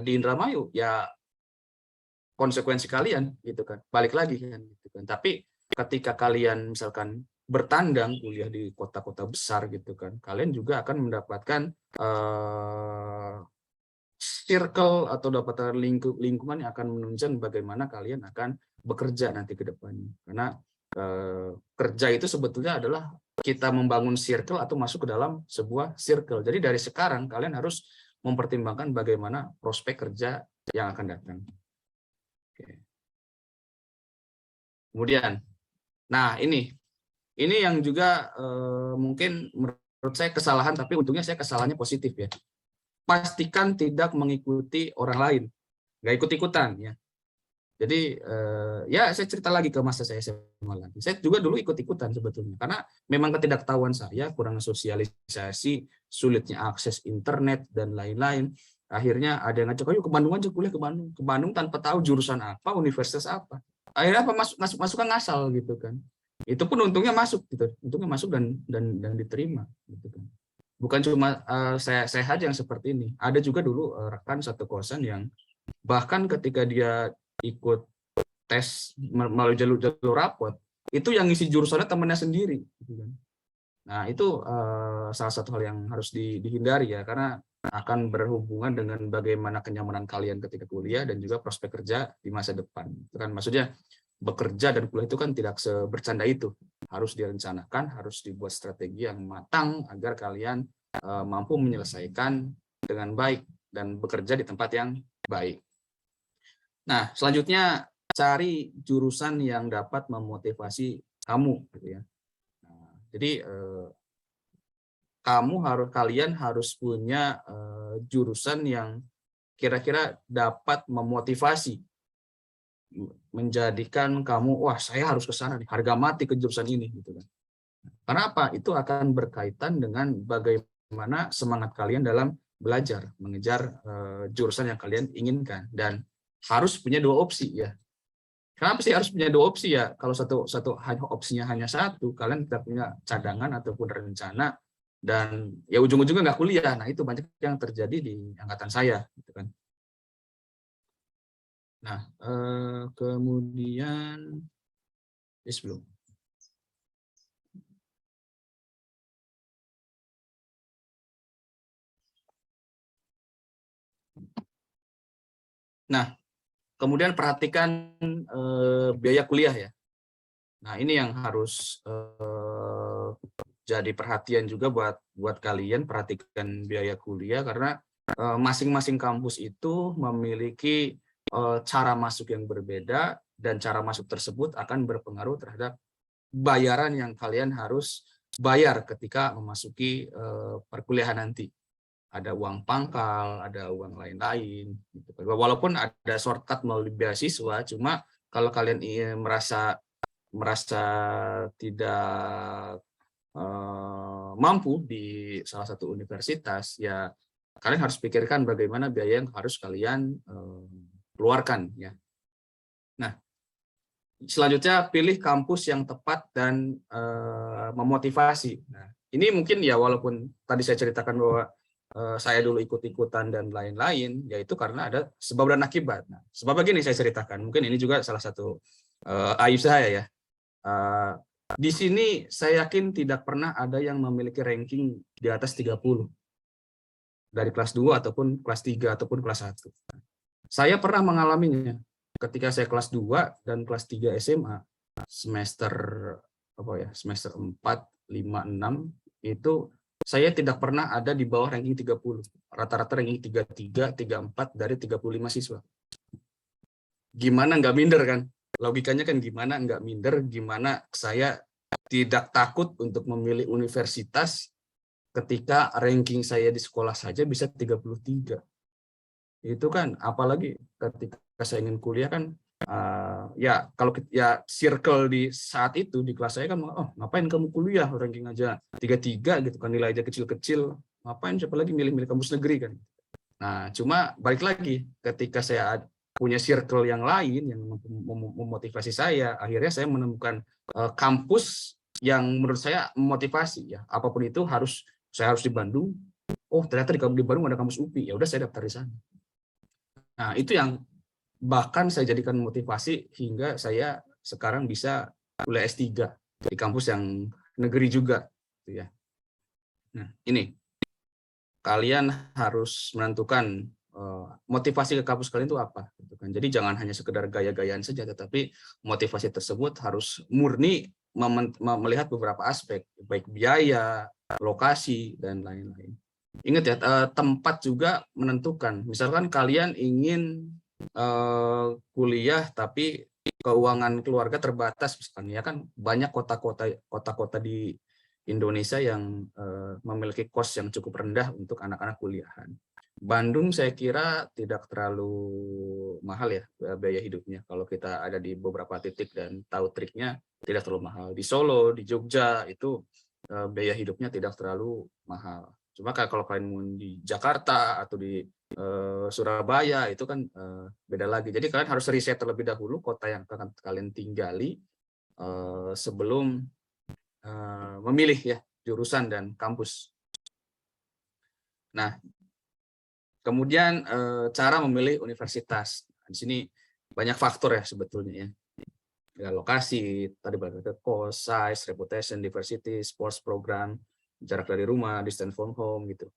di Indramayu, ya konsekuensi kalian, gitu kan. Balik lagi kan, gitu kan. Tapi ketika kalian misalkan bertandang kuliah di kota-kota besar, gitu kan, kalian juga akan mendapatkan circle atau dapat lingkungan yang akan menunjang bagaimana kalian akan bekerja nanti ke depannya. Karena kerja itu sebetulnya adalah kita membangun circle atau masuk ke dalam sebuah circle. Jadi dari sekarang kalian harus mempertimbangkan bagaimana prospek kerja yang akan datang. Oke. Kemudian, nah ini yang juga mungkin menurut saya kesalahan, tapi untungnya saya kesalahannya positif ya. Pastikan tidak mengikuti orang lain, nggak ikut-ikutan ya. Jadi ya saya cerita lagi ke masa saya SMA lagi. Saya juga dulu ikut-ikutan sebetulnya karena memang ketidaktahuan saya, kurang sosialisasi, sulitnya akses internet dan lain-lain. Akhirnya ada yang ngajak, ayo ke Bandung aja kuliah, ke Bandung tanpa tahu jurusan apa, universitas apa. Akhirnya apa masukkan ngasal gitu kan. Itu pun untungnya masuk gitu. Untungnya masuk dan diterima gitu kan. Bukan cuma saya aja yang seperti ini. Ada juga dulu rekan satu kosan yang bahkan ketika dia ikut tes melalui jalur rapot, itu yang ngisi jurusannya temannya sendiri. Nah, itu salah satu hal yang harus dihindari ya, karena akan berhubungan dengan bagaimana kenyamanan kalian ketika kuliah dan juga prospek kerja di masa depan. Itu kan maksudnya bekerja dan kuliah itu kan tidak sebercanda itu. Harus direncanakan, harus dibuat strategi yang matang agar kalian mampu menyelesaikan dengan baik dan bekerja di tempat yang baik. Nah, selanjutnya cari jurusan yang dapat memotivasi kamu, gitu ya. Nah, jadi kalian harus punya jurusan yang kira-kira dapat memotivasi, menjadikan kamu, wah saya harus ke sana nih, harga mati ke jurusan ini, gitu kan. Karena apa? Itu akan berkaitan dengan bagaimana semangat kalian dalam belajar, mengejar jurusan yang kalian inginkan, dan harus punya dua opsi ya. Kenapa sih harus punya dua opsi ya? Kalau satu opsinya hanya satu, kalian tidak punya cadangan ataupun rencana, dan ya ujung-ujungnya nggak kuliah. Nah, itu banyak yang terjadi di angkatan saya, gitu kan. Nah, kemudian belum. Nah, kemudian perhatikan biaya kuliah ya. Nah, ini yang harus jadi perhatian juga buat kalian, perhatikan biaya kuliah karena masing-masing kampus itu memiliki cara masuk yang berbeda, dan cara masuk tersebut akan berpengaruh terhadap bayaran yang kalian harus bayar ketika memasuki perkuliahan nanti. Ada uang pangkal, ada uang lain-lain. Walaupun ada shortcut melalui beasiswa, cuma kalau kalian merasa tidak mampu di salah satu universitas, ya kalian harus pikirkan bagaimana biaya yang harus kalian keluarkan. Ya. Nah, selanjutnya pilih kampus yang tepat dan memotivasi. Nah, ini mungkin ya walaupun tadi saya ceritakan bahwa saya dulu ikut-ikutan dan lain-lain, yaitu karena ada sebab dan akibat. Nah, sebab begini saya ceritakan, mungkin ini juga salah satu aib saya ya. Di sini saya yakin tidak pernah ada yang memiliki ranking di atas 30 dari kelas 2 ataupun kelas 3 ataupun kelas 1. Saya pernah mengalaminya ketika saya kelas 2 dan kelas 3 SMA semester 4, 5, 6 itu saya tidak pernah ada di bawah ranking 30. Rata-rata ranking 33, 34 dari 35 siswa. Gimana nggak minder kan? Logikanya kan gimana nggak minder, gimana saya tidak takut untuk memilih universitas ketika ranking saya di sekolah saja bisa 33. Itu kan apalagi ketika saya ingin kuliah kan, ya kalau ya circle di saat itu di kelas saya kan, oh ngapain kamu kuliah ranking aja 33 gitu kan, nilai aja kecil-kecil, ngapain siapa lagi milih-milih kampus negeri kan. Nah cuma balik lagi ketika saya punya circle yang lain yang memotivasi saya, akhirnya saya menemukan kampus yang menurut saya memotivasi ya, apapun itu saya harus di Bandung. Oh ternyata di Bandung ada kampus UPI, ya udah saya daftar di sana. Nah, itu yang bahkan saya jadikan motivasi hingga saya sekarang bisa kuliah S3 di kampus yang negeri juga. Gitu ya. Nah, ini kalian harus menentukan motivasi ke kampus kalian itu apa. Gitu kan. Jadi jangan hanya sekedar gaya-gayaan saja, tetapi motivasi tersebut harus murni melihat beberapa aspek, baik biaya, lokasi, dan lain-lain. Ingat ya, tempat juga menentukan. Misalkan kalian ingin kuliah tapi keuangan keluarga terbatas, misalkan ya kan banyak kota-kota di Indonesia yang memiliki kos yang cukup rendah untuk anak-anak kuliahan. Bandung saya kira tidak terlalu mahal ya biaya hidupnya. Kalau kita ada di beberapa titik dan tahu triknya tidak terlalu mahal. Di Solo, di Jogja itu biaya hidupnya tidak terlalu mahal. Cuma kalau kalian mau di Jakarta atau di Surabaya itu kan beda lagi. Jadi kalian harus riset terlebih dahulu kota yang akan kalian tinggali sebelum memilih ya jurusan dan kampus. Nah, kemudian cara memilih universitas. Di sini banyak faktor ya sebetulnya ya. Ya, lokasi, tadi balik ke cost, size, reputation, diversity, sports program, jarak dari rumah, distance from home gitu.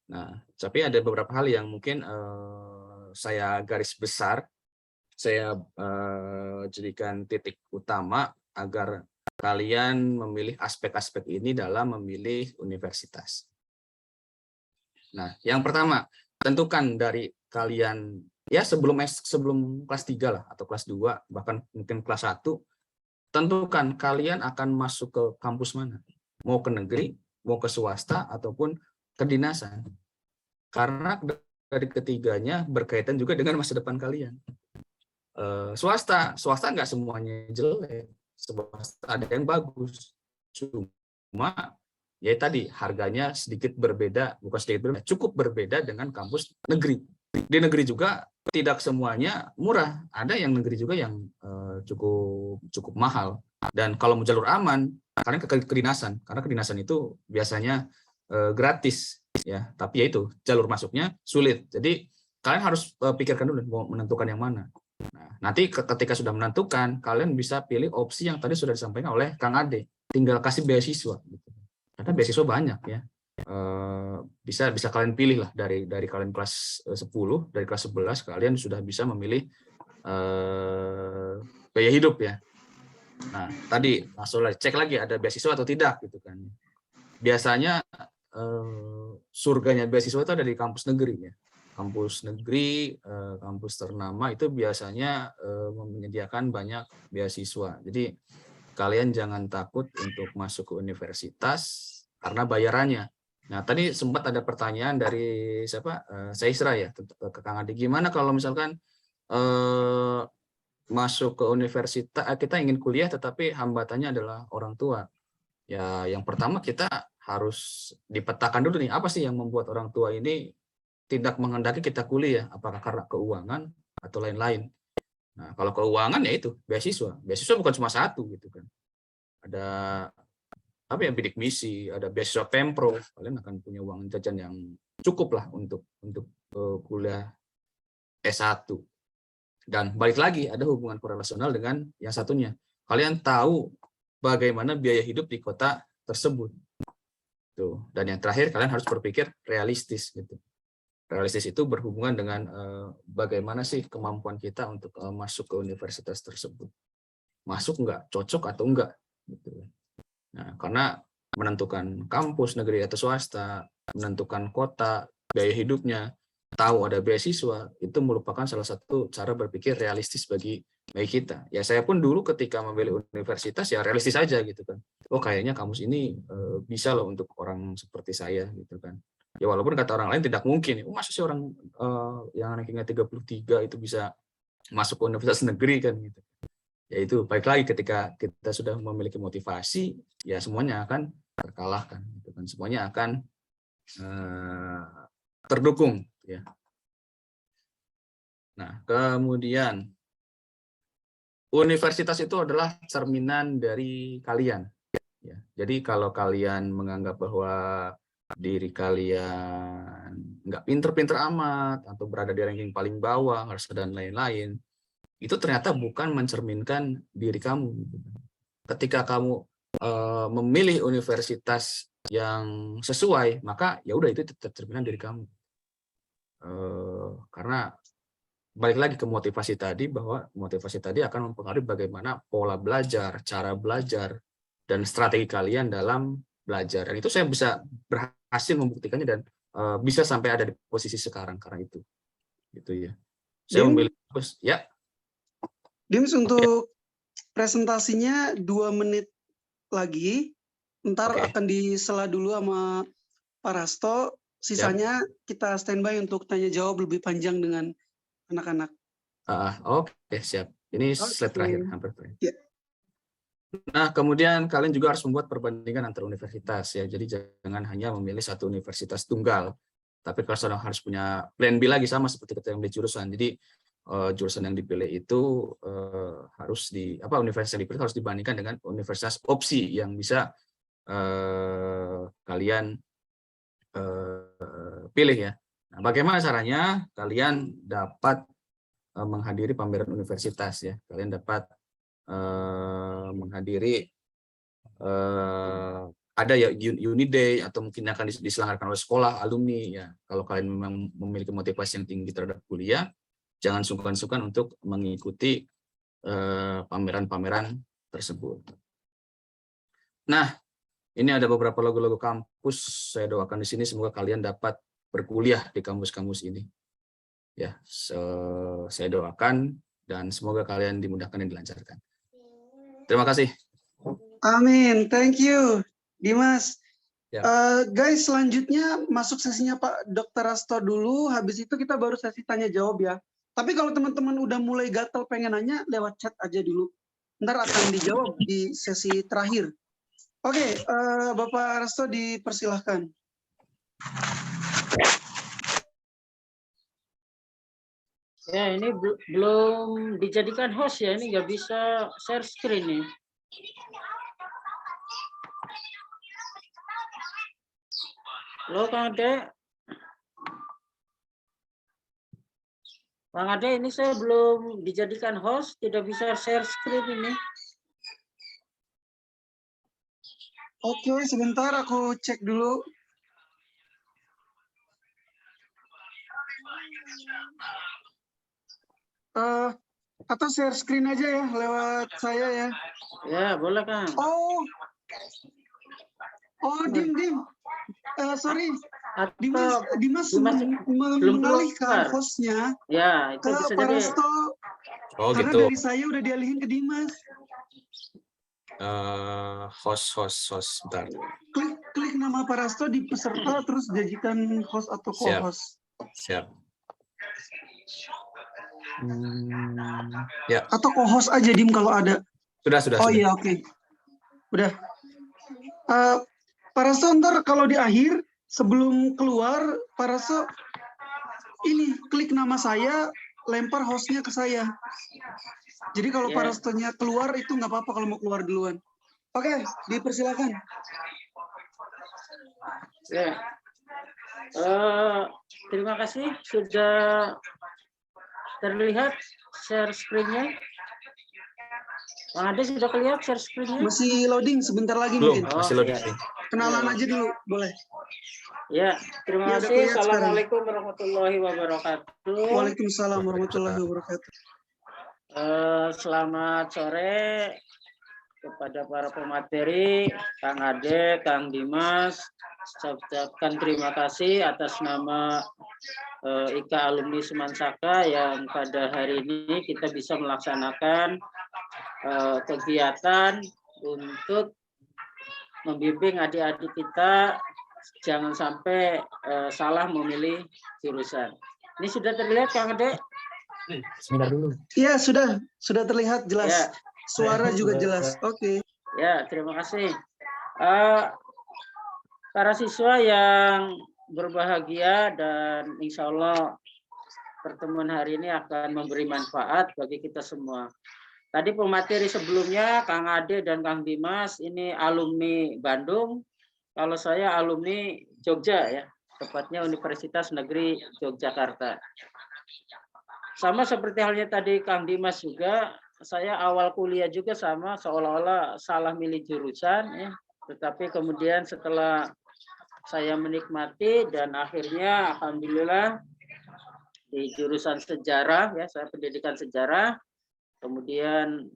Nah, tapi ada beberapa hal yang mungkin saya garis besar, saya jadikan titik utama agar kalian memilih aspek-aspek ini dalam memilih universitas. Nah, yang pertama, tentukan dari kalian ya sebelum kelas 3 lah atau kelas 2 bahkan mungkin kelas 1, tentukan kalian akan masuk ke kampus mana, mau ke negeri, mau ke swasta ataupun kedinasan, karena dari ketiganya berkaitan juga dengan masa depan kalian. Swasta nggak semuanya jelek, swasta ada yang bagus, cuma ya tadi harganya sedikit berbeda, bukan sedikit berbeda, cukup berbeda dengan kampus negeri. Di negeri juga tidak semuanya murah, ada yang negeri juga yang cukup mahal. Dan kalau mau jalur aman, kalian ke kedinasan, karena kedinasan itu biasanya gratis ya, tapi ya itu jalur masuknya sulit. Jadi kalian harus pikirkan dulu mau menentukan yang mana. Nah, nanti ketika sudah menentukan, kalian bisa pilih opsi yang tadi sudah disampaikan oleh Kang Ade, tinggal kasih beasiswa. Gitu. Karena beasiswa banyak ya. Bisa kalian pilih lah dari kalian kelas 10, dari kelas 11 kalian sudah bisa memilih biaya hidup ya. Nah, tadi langsung cek lagi ada beasiswa atau tidak gitu kan. Biasanya surganya beasiswa itu ada di kampus negeri ya. Kampus negeri, kampus ternama itu biasanya menyediakan banyak beasiswa. Jadi kalian jangan takut untuk masuk ke universitas karena bayarannya. Nah, tadi sempat ada pertanyaan dari siapa? Saisra ya, ke Kang Adi. Gimana kalau misalkan masuk ke universitas, kita ingin kuliah tetapi hambatannya adalah orang tua. Ya, yang pertama kita harus dipetakan dulu nih, apa sih yang membuat orang tua ini tidak menghendaki kita kuliah, apakah karena keuangan atau lain-lain. Nah, kalau keuangan ya itu beasiswa. Beasiswa bukan cuma satu gitu kan. Ada apa ya, bidik misi, ada beasiswa Pempro, kalian akan punya uang jajan yang cukup lah untuk kuliah S1. Dan balik lagi ada hubungan korelasional dengan yang satunya. Kalian tahu bagaimana biaya hidup di kota tersebut. Tuh. Dan yang terakhir kalian harus berpikir realistis gitu. Realistis itu berhubungan dengan bagaimana sih kemampuan kita untuk masuk ke universitas tersebut. Masuk nggak, cocok atau enggak. Gitu. Nah, karena menentukan kampus negeri atau swasta, menentukan kota, biaya hidupnya, tahu ada beasiswa, itu merupakan salah satu cara berpikir realistis bagi kita. Ya saya pun dulu ketika memilih universitas ya realistis aja gitu kan. Oh kayaknya kampus ini bisa loh untuk orang seperti saya gitu kan. Ya walaupun kata orang lain tidak mungkin. Oh, masa sih orang yang rankingnya 33 itu bisa masuk ke universitas negeri kan gitu. Ya itu baik lagi ketika kita sudah memiliki motivasi, ya semuanya akan terkalahkan gitu kan. Semuanya akan terdukung ya. Nah, kemudian universitas itu adalah cerminan dari kalian ya. Jadi kalau kalian menganggap bahwa diri kalian nggak pinter-pinter amat atau berada di ranking paling bawah dan lain-lain, itu ternyata bukan mencerminkan diri kamu. Ketika kamu memilih universitas yang sesuai, maka ya udah itu cerminan diri kamu. Karena balik lagi ke motivasi tadi, bahwa motivasi tadi akan mempengaruhi bagaimana pola belajar, cara belajar, dan strategi kalian dalam belajar. Dan itu saya bisa berhasil membuktikannya dan bisa sampai ada di posisi sekarang karena itu. Gitu ya. Saya memilih ya. Dims, untuk presentasinya 2 menit lagi. Ntar akan disela dulu sama Pak Rasto. Sisanya kita standby untuk tanya jawab lebih panjang dengan anak-anak. Oke, siap. Ini slide terakhir, hampir terakhir. Ya. Nah, kemudian kalian juga harus membuat perbandingan antar universitas ya. Jadi jangan hanya memilih satu universitas tunggal, tapi kalau sedang harus punya plan B lagi, sama seperti kita yang di jurusan. Jadi jurusan yang dipilih itu harus universitas yang dipilih harus dibandingkan dengan universitas opsi yang bisa kalian pilih ya. Nah, bagaimana caranya kalian dapat menghadiri pameran universitas ya? Kalian dapat menghadiri ada ya Uniday atau mungkin akan diselenggarakan oleh sekolah alumni ya. Kalau kalian memang memiliki motivasi yang tinggi terhadap kuliah, jangan sungkan-sungkan untuk mengikuti pameran-pameran tersebut. Nah, ini ada beberapa logo-logo kampus. Saya doakan di sini semoga kalian dapat berkuliah di kampus-kampus ini. Ya, saya doakan dan semoga kalian dimudahkan dan dilancarkan. Terima kasih. Amin. Thank you, Dimas. Ya. Guys, selanjutnya masuk sesinya Pak Dr. Rasto dulu. Habis itu kita baru sesi tanya jawab ya. Tapi kalau teman-teman udah mulai gatel pengen nanya, lewat chat aja dulu. Ntar akan dijawab di sesi terakhir. Oke, Bapak Rasto dipersilahkan. Ya, ini belum dijadikan host ya, ini nggak bisa share screen nih. Halo Kang Ade. Kang Ade, ini saya belum dijadikan host, tidak bisa share screen ini. Oke, sebentar aku cek dulu. Atau share screen aja ya lewat saya ya. Ya, boleh Kang. Dim. Sorry. Atau Dimas mengalihkan hostnya ya, itu ke bisa Pak jadi. Rasto. Karena Gitu. dari saya udah dialihin ke Dimas. Host, bentar. Klik nama Pak Rasto di peserta, terus jadikan host atau co-host. Siap. Ya. Atau co-host aja, Dim, kalau ada. Sudah. Iya, oke. Udah. Pak Rasto, ntar kalau di akhir, sebelum keluar, Pak Rasto, ini, klik nama saya, lempar hostnya ke saya. Jadi kalau Pak Rastonya keluar, itu nggak apa-apa kalau mau keluar duluan. Oke, dipersilakan. Ya. Terima kasih sudah terlihat share screen-nya. Ada sudah kelihatan share screen-nya? Masih loading, sebentar lagi Belum, mungkin. masih loading. Kenalan aja dulu, boleh. Ya, terima kasih. Assalamualaikum warahmatullahi wabarakatuh. Waalaikumsalam warahmatullahi wabarakatuh. Selamat sore kepada para pemateri, Kang Ade, Kang Dimas, saya ucapkan terima kasih atas nama IKA Alumni Semansaka yang pada hari ini kita bisa melaksanakan kegiatan untuk membimbing adik-adik kita jangan sampai salah memilih jurusan. Ini sudah terlihat Kang Ade? Sebentar dulu. Iya, sudah terlihat jelas. Ya. Suara juga jelas. Oke. Ya, terima kasih. Para siswa yang berbahagia dan insya Allah pertemuan hari ini akan memberi manfaat bagi kita semua. Tadi pemateri sebelumnya Kang Ade dan Kang Dimas ini alumni Bandung. Kalau saya alumni Jogja ya, tepatnya Universitas Negeri Yogyakarta. Sama seperti halnya tadi Kang Dimas juga, saya awal kuliah juga sama seolah-olah salah milih jurusan ya. Tetapi kemudian setelah saya menikmati dan akhirnya alhamdulillah di jurusan sejarah ya, saya pendidikan sejarah. Kemudian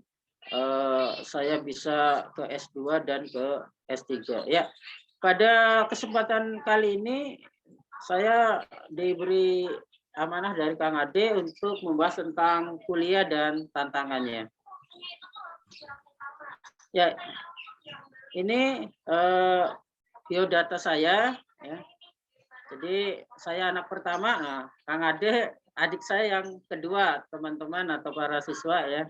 saya bisa ke S2 dan ke S3 ya. Pada kesempatan kali ini saya diberi amanah dari Kang Ade untuk membahas tentang kuliah dan tantangannya. Ya, ini biodata saya. Ya. Jadi saya anak pertama, nah, Kang Ade adik saya yang kedua, teman-teman atau para siswa ya.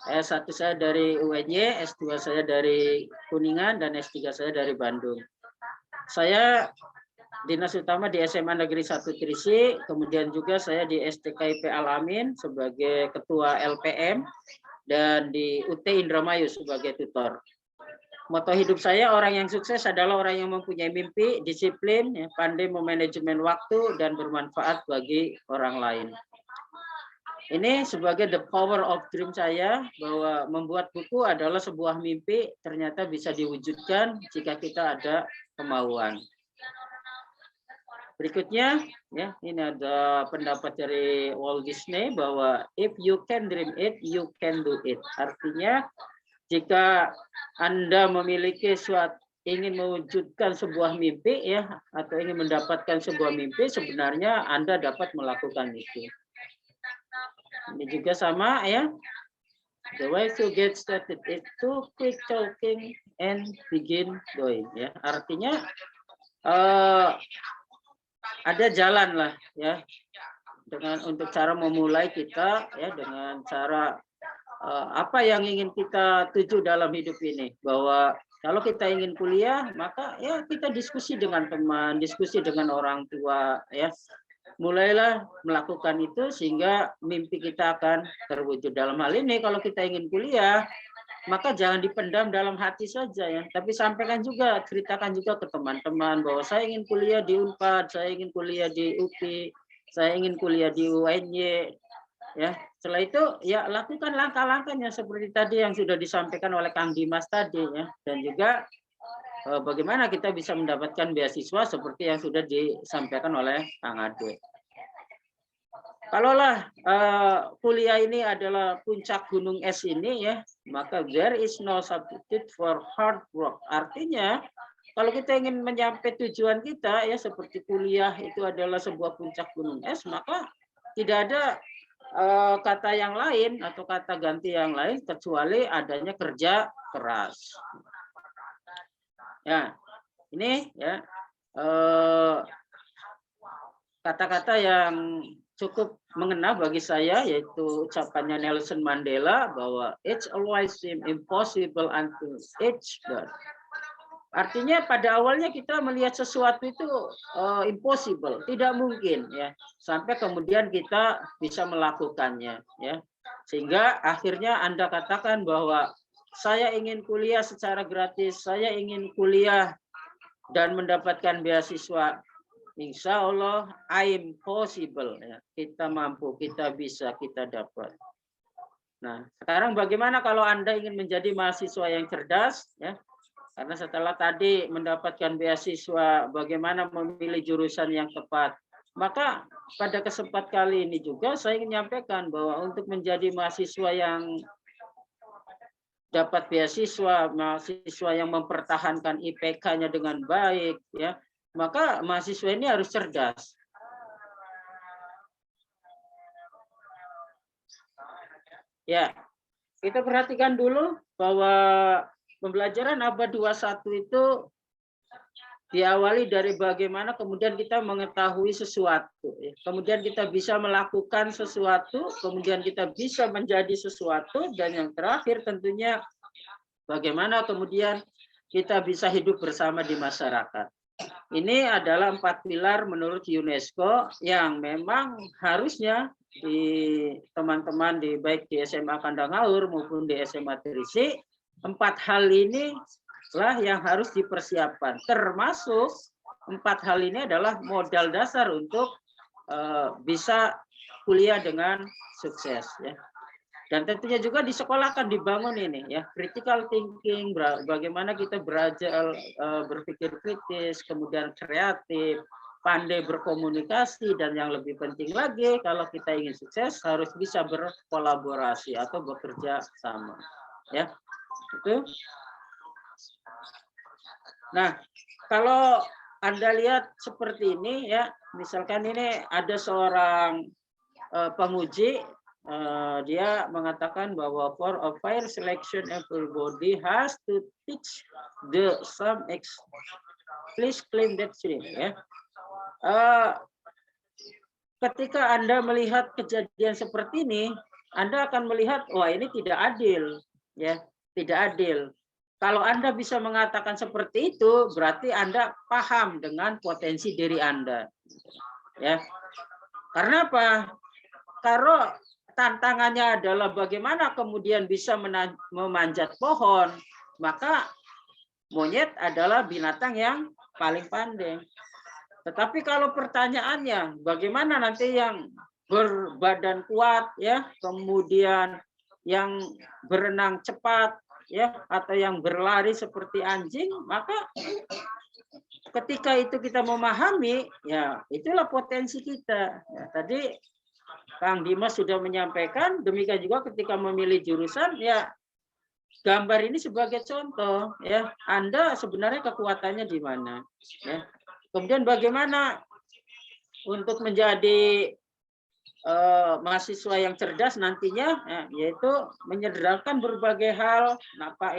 S1 saya dari UNY, S2 saya dari Kuningan, dan S3 saya dari Bandung. Saya dinas utama di SMA Negeri 1 Trisi, kemudian juga saya di STKIP Al-Amin sebagai ketua LPM, dan di UT Indramayu sebagai tutor. Moto hidup saya, orang yang sukses adalah orang yang mempunyai mimpi, disiplin, ya, pandai memanajemen waktu, dan bermanfaat bagi orang lain. Ini sebagai the power of dream saya, bahwa membuat buku adalah sebuah mimpi, ternyata bisa diwujudkan jika kita ada kemauan. Berikutnya, ya, ini ada pendapat dari Walt Disney bahwa if you can dream it, you can do it. Artinya, jika Anda memiliki ingin mewujudkan sebuah mimpi, ya, atau ingin mendapatkan sebuah mimpi, sebenarnya Anda dapat melakukan itu. Ini juga sama, ya. The way to get started is to quit talking and begin doing. Ya, artinya ada jalan lah ya untuk cara memulai kita ya, dengan cara apa yang ingin kita tuju dalam hidup ini, bahwa kalau kita ingin kuliah maka ya kita diskusi dengan teman, diskusi dengan orang tua ya, mulailah melakukan itu sehingga mimpi kita akan terwujud. Dalam hal ini kalau kita ingin kuliah maka jangan dipendam dalam hati saja ya, tapi sampaikan juga, ceritakan juga ke teman-teman bahwa saya ingin kuliah di Unpad, saya ingin kuliah di UPI, saya ingin kuliah di UNY ya. Setelah itu ya lakukan langkah-langkahnya seperti tadi yang sudah disampaikan oleh Kang Dimas tadi ya, dan juga bagaimana kita bisa mendapatkan beasiswa seperti yang sudah disampaikan oleh Kang Ade. Kalaulah kuliah ini adalah puncak gunung es ini ya, maka there is no substitute for hard work. Artinya kalau kita ingin mencapai tujuan kita ya, seperti kuliah itu adalah sebuah puncak gunung es, maka tidak ada kata yang lain atau kata ganti yang lain kecuali adanya kerja keras. Ya, ini ya kata-kata yang cukup mengena bagi saya, yaitu ucapannya Nelson Mandela bahwa it's always seem impossible until it's done. Artinya pada awalnya kita melihat sesuatu itu impossible, tidak mungkin ya, sampai kemudian kita bisa melakukannya ya. Sehingga akhirnya Anda katakan bahwa saya ingin kuliah secara gratis, saya ingin kuliah dan mendapatkan beasiswa. Insya Allah, I'm possible. Ya. Kita mampu, kita bisa, kita dapat. Nah, sekarang bagaimana kalau Anda ingin menjadi mahasiswa yang cerdas? Ya? Karena setelah tadi mendapatkan beasiswa, bagaimana memilih jurusan yang tepat? Maka pada kesempatan kali ini juga saya ingin menyampaikan bahwa untuk menjadi mahasiswa yang dapat beasiswa, mahasiswa yang mempertahankan IPK-nya dengan baik, ya, maka mahasiswa ini harus cerdas. Ya, kita perhatikan dulu bahwa pembelajaran abad 21 itu diawali dari bagaimana kemudian kita mengetahui sesuatu, ya. Kemudian kita bisa melakukan sesuatu, kemudian kita bisa menjadi sesuatu, dan yang terakhir tentunya bagaimana kemudian kita bisa hidup bersama di masyarakat. Ini adalah 4 pilar menurut UNESCO yang memang harusnya di teman-teman di baik di SMA Kandangaur maupun di SMA Trisik, 4 hal ini lah yang harus dipersiapkan. Termasuk 4 hal ini adalah modal dasar untuk bisa kuliah dengan sukses, ya. Dan tentunya juga di sekolah akan dibangun ini, ya, critical thinking, bagaimana kita belajar berpikir kritis, kemudian kreatif, pandai berkomunikasi, dan yang lebih penting lagi kalau kita ingin sukses harus bisa berkolaborasi atau bekerja sama, ya. Itu. Nah, kalau Anda lihat seperti ini, ya, misalkan ini ada seorang penguji, dia mengatakan bahwa for a fair selection everybody has to teach the some please claim that stream, ya. Ketika Anda melihat kejadian seperti ini, Anda akan melihat, wah, ini tidak adil, ya, tidak adil. Kalau Anda bisa mengatakan seperti itu, berarti Anda paham dengan potensi diri Anda, ya. Karena apa? Kalau tantangannya adalah bagaimana kemudian bisa memanjat pohon, maka monyet adalah binatang yang paling pandai. Tetapi kalau pertanyaannya, bagaimana nanti yang berbadan kuat, ya, kemudian yang berenang cepat, ya, atau yang berlari seperti anjing, maka ketika itu kita memahami, ya, itulah potensi kita. Ya, tadi Kang Dimas sudah menyampaikan, demikian juga ketika memilih jurusan, ya, gambar ini sebagai contoh, ya, Anda sebenarnya kekuatannya di mana, ya. Kemudian bagaimana untuk menjadi mahasiswa yang cerdas nantinya, ya, yaitu menyederhanakan berbagai hal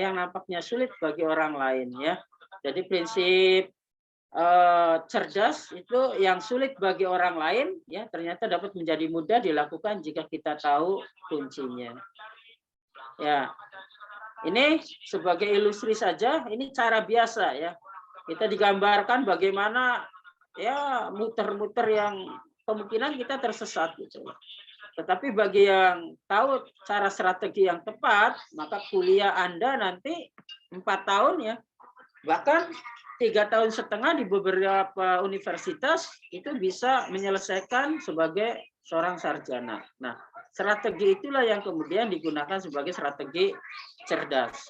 yang nampaknya sulit bagi orang lain, ya. Jadi prinsip cerdas itu yang sulit bagi orang lain, ya, ternyata dapat menjadi mudah dilakukan jika kita tahu kuncinya. Ya, ini sebagai ilustrasi saja, ini cara biasa, ya. Kita digambarkan bagaimana, ya, muter-muter yang kemungkinan kita tersesat, gitu. Tetapi bagi yang tahu cara strategi yang tepat, maka kuliah Anda nanti 4 tahun, ya, bahkan 3,5 tahun di beberapa universitas itu bisa menyelesaikan sebagai seorang sarjana. Nah, strategi itulah yang kemudian digunakan sebagai strategi cerdas.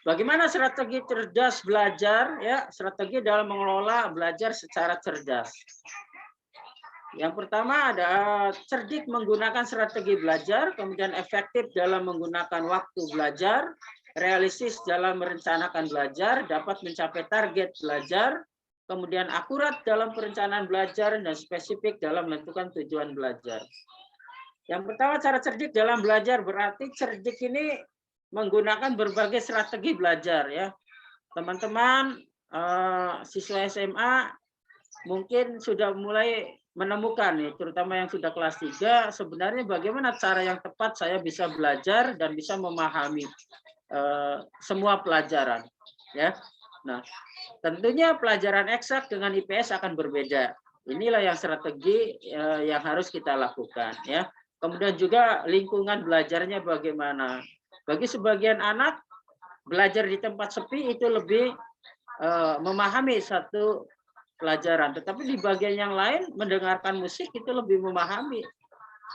Bagaimana strategi cerdas belajar, ya, strategi dalam mengelola belajar secara cerdas. Yang pertama ada cerdik menggunakan strategi belajar, kemudian efektif dalam menggunakan waktu belajar, realistis dalam merencanakan belajar, dapat mencapai target belajar, kemudian akurat dalam perencanaan belajar, dan spesifik dalam menentukan tujuan belajar. Yang pertama, cara cerdik dalam belajar, berarti cerdik ini menggunakan berbagai strategi belajar, ya. Teman-teman siswa SMA mungkin sudah mulai menemukan, ya, terutama yang sudah kelas 3, sebenarnya bagaimana cara yang tepat saya bisa belajar dan bisa memahami semua pelajaran, ya. Nah, tentunya pelajaran eksak dengan IPS akan berbeda. Inilah yang strategi yang harus kita lakukan, ya. Kemudian juga lingkungan belajarnya bagaimana. Bagi sebagian anak, belajar di tempat sepi itu lebih memahami satu pelajaran, tetapi di bagian yang lain mendengarkan musik itu lebih memahami,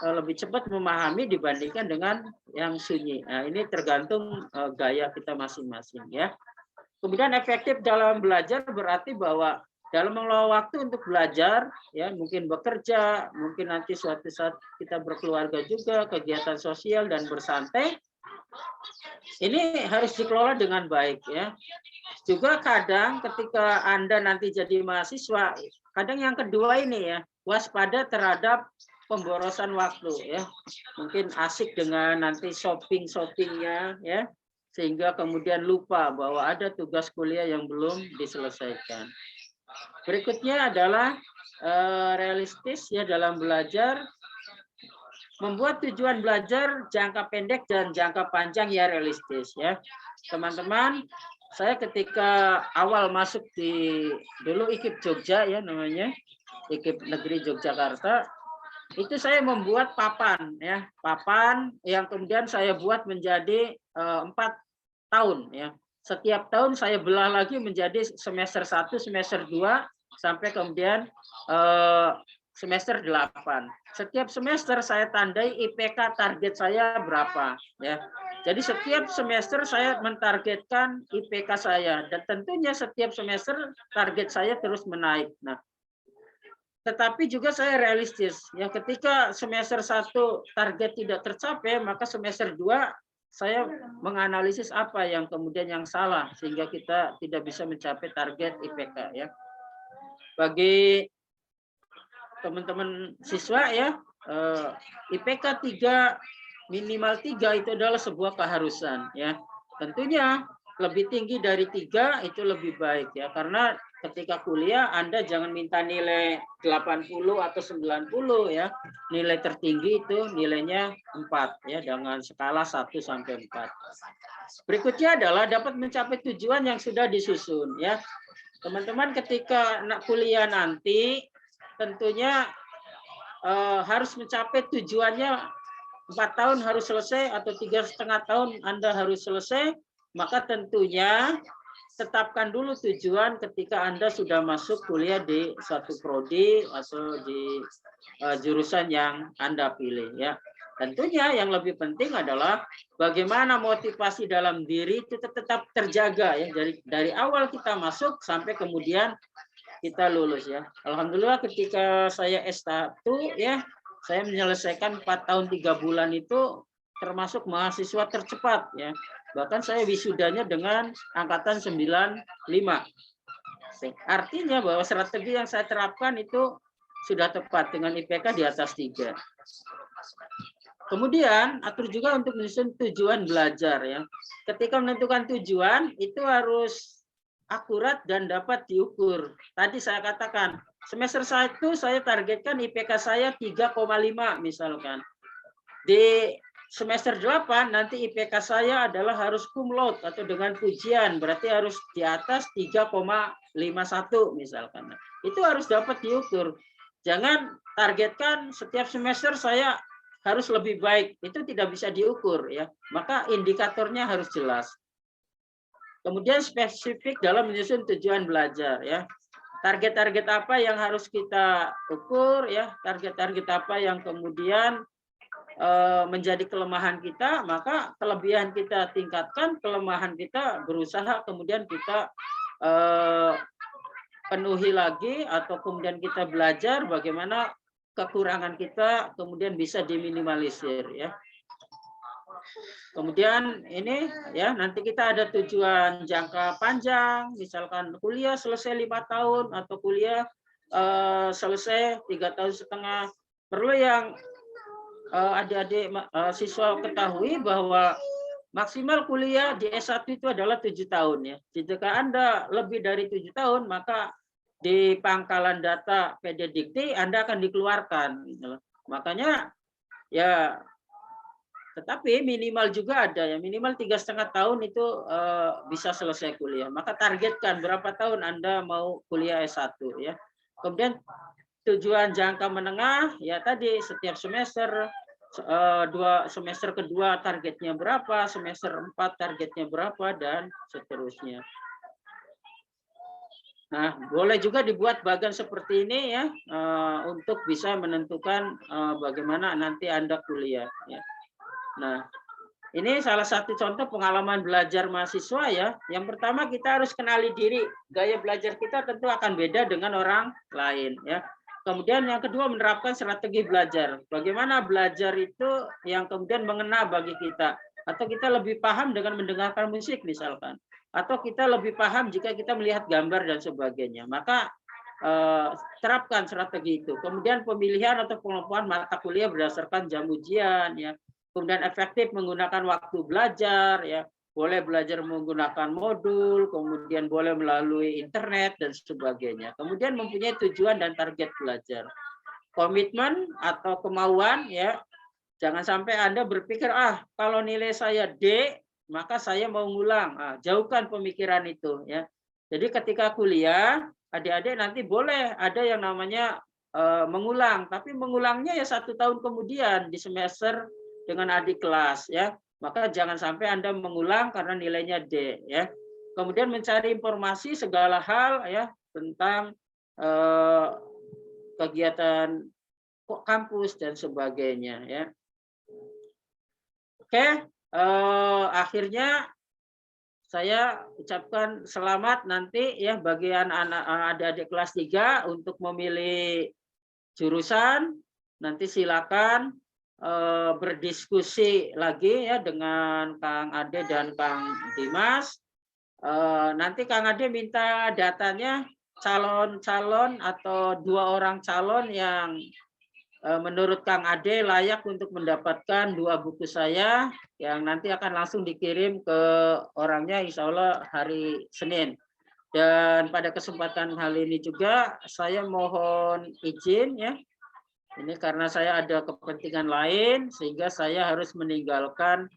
lebih cepat memahami dibandingkan dengan yang sunyi. Nah, ini tergantung gaya kita masing-masing, ya. Kemudian efektif dalam belajar berarti bahwa dalam mengelola waktu untuk belajar, ya, mungkin bekerja, mungkin nanti suatu saat kita berkeluarga juga, kegiatan sosial dan bersantai, ini harus dikelola dengan baik ya. Juga kadang ketika Anda nanti jadi mahasiswa, kadang yang kedua ini ya, waspada terhadap pemborosan waktu ya. Mungkin asik dengan nanti shopping-shoppingnya ya, sehingga kemudian lupa bahwa ada tugas kuliah yang belum diselesaikan. Berikutnya adalah realistis ya dalam belajar, membuat tujuan belajar jangka pendek dan jangka panjang ya realistis ya. Teman-teman, saya ketika awal masuk di dulu IKIP Jogja ya namanya, IKIP Negeri Yogyakarta, itu saya membuat papan ya, papan yang kemudian saya buat menjadi 4 tahun ya. Setiap tahun saya belah lagi menjadi semester 1, semester 2 sampai kemudian semester 8. Setiap semester saya tandai IPK target saya berapa ya. Jadi setiap semester saya mentargetkan IPK saya dan tentunya setiap semester target saya terus menaik. Nah, tetapi juga saya realistis ya, ketika semester 1 target tidak tercapai, maka semester 2 saya menganalisis apa yang kemudian yang salah sehingga kita tidak bisa mencapai target IPK ya. Bagi teman-teman siswa ya, IPK 3 minimal 3 itu adalah sebuah keharusan ya. Tentunya lebih tinggi dari 3 itu lebih baik ya, karena ketika kuliah Anda jangan minta nilai 80 atau 90 ya. Nilai tertinggi itu nilainya 4 ya, dengan skala 1 sampai 4. Berikutnya adalah dapat mencapai tujuan yang sudah disusun ya. Teman-teman ketika kuliah nanti tentunya harus mencapai tujuannya, 4 tahun harus selesai atau 3,5 tahun Anda harus selesai, maka tentunya tetapkan dulu tujuan ketika Anda sudah masuk kuliah di suatu prodi atau di jurusan yang Anda pilih ya. Tentunya yang lebih penting adalah bagaimana motivasi dalam diri itu tetap terjaga ya, dari awal kita masuk sampai kemudian kita lulus ya. Alhamdulillah ketika saya S1 ya, saya menyelesaikan 4 tahun 3 bulan itu termasuk mahasiswa tercepat ya. Bahkan saya wisudanya dengan angkatan 95. Artinya bahwa strategi yang saya terapkan itu sudah tepat dengan IPK di atas 3. Kemudian atur juga untuk menyusun tujuan belajar ya. Ketika menentukan tujuan itu harus akurat dan dapat diukur. Tadi saya katakan semester 1 saya targetkan IPK saya 3,5 misalkan. Di semester 8 nanti IPK saya adalah harus cum laude atau dengan pujian, berarti harus di atas 3,51 misalkan. Itu harus dapat diukur. Jangan targetkan setiap semester saya harus lebih baik, itu tidak bisa diukur ya. Maka indikatornya harus jelas. Kemudian spesifik dalam menyusun tujuan belajar ya. Target-target apa yang harus kita ukur ya, target-target apa yang kemudian menjadi kelemahan kita, maka kelebihan kita tingkatkan, kelemahan kita berusaha kemudian kita penuhi lagi, atau kemudian kita belajar bagaimana kekurangan kita kemudian bisa diminimalisir ya. Kemudian ini ya, nanti kita ada tujuan jangka panjang, misalkan kuliah selesai 5 tahun atau kuliah selesai 3,5 tahun. Perlu yang adik-adik siswa ketahui bahwa maksimal kuliah di S1 itu adalah 7 tahun ya. Jika Anda lebih dari 7 tahun, maka di pangkalan data PD Dikti Anda akan dikeluarkan. Makanya ya, tetapi minimal juga ada ya, minimal 3,5 tahun itu bisa selesai kuliah. Maka targetkan berapa tahun Anda mau kuliah S1 ya. Kemudian tujuan jangka menengah ya tadi, setiap semester 2 semester kedua targetnya berapa, semester 4 targetnya berapa, dan seterusnya. Nah, boleh juga dibuat bagan seperti ini ya, untuk bisa menentukan bagaimana nanti Anda kuliah ya. Nah, ini salah satu contoh pengalaman belajar mahasiswa ya. Yang pertama, kita harus kenali diri. Gaya belajar kita tentu akan beda dengan orang lain ya. Kemudian yang kedua, menerapkan strategi belajar. Bagaimana belajar itu yang kemudian mengena bagi kita. Atau kita lebih paham dengan mendengarkan musik misalkan. Atau kita lebih paham jika kita melihat gambar dan sebagainya. Maka terapkan strategi itu. Kemudian pemilihan atau pengelompokan mata kuliah berdasarkan jam ujian, ya. Kemudian efektif menggunakan waktu belajar, ya. Boleh belajar menggunakan modul, kemudian boleh melalui internet dan sebagainya. Kemudian mempunyai tujuan dan target belajar. Komitmen atau kemauan, ya. Jangan sampai Anda berpikir, kalau nilai saya D, maka saya mau ngulang. Jauhkan pemikiran itu, ya. Jadi ketika kuliah, adik-adik nanti boleh ada yang namanya mengulang, tapi mengulangnya ya 1 tahun kemudian di semester dengan adik kelas, ya. Maka jangan sampai Anda mengulang karena nilainya D, ya. Kemudian mencari informasi segala hal, ya, tentang kegiatan kampus dan sebagainya, ya. Oke, akhirnya saya ucapkan selamat nanti ya bagian adik-adik kelas 3 untuk memilih jurusan. Nanti silakan berdiskusi lagi ya dengan Kang Ade dan Kang Dimas. Nanti Kang Ade minta datanya calon-calon atau 2 orang calon yang menurut Kang Ade layak untuk mendapatkan 2 buku saya yang nanti akan langsung dikirim ke orangnya insya Allah hari Senin. Dan pada kesempatan kali ini juga saya mohon izin ya. Ini karena saya ada kepentingan lain sehingga saya harus meninggalkan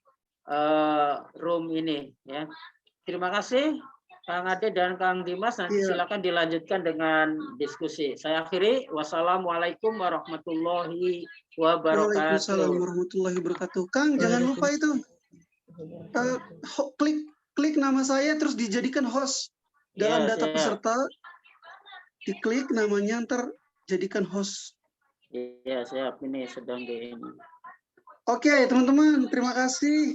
room ini ya. Terima kasih Kang Ade dan Kang Dimas, nanti silakan dilanjutkan dengan diskusi. Saya akhiri. Wassalamualaikum warahmatullahi wabarakatuh. Waalaikumsalam warahmatullahi wabarakatuh. Kang, jangan lupa itu klik nama saya terus dijadikan host dalam data peserta. Diklik namanya, ntar jadikan host. Iya, siap. Ini sedang di ini. Oke, teman-teman, terima kasih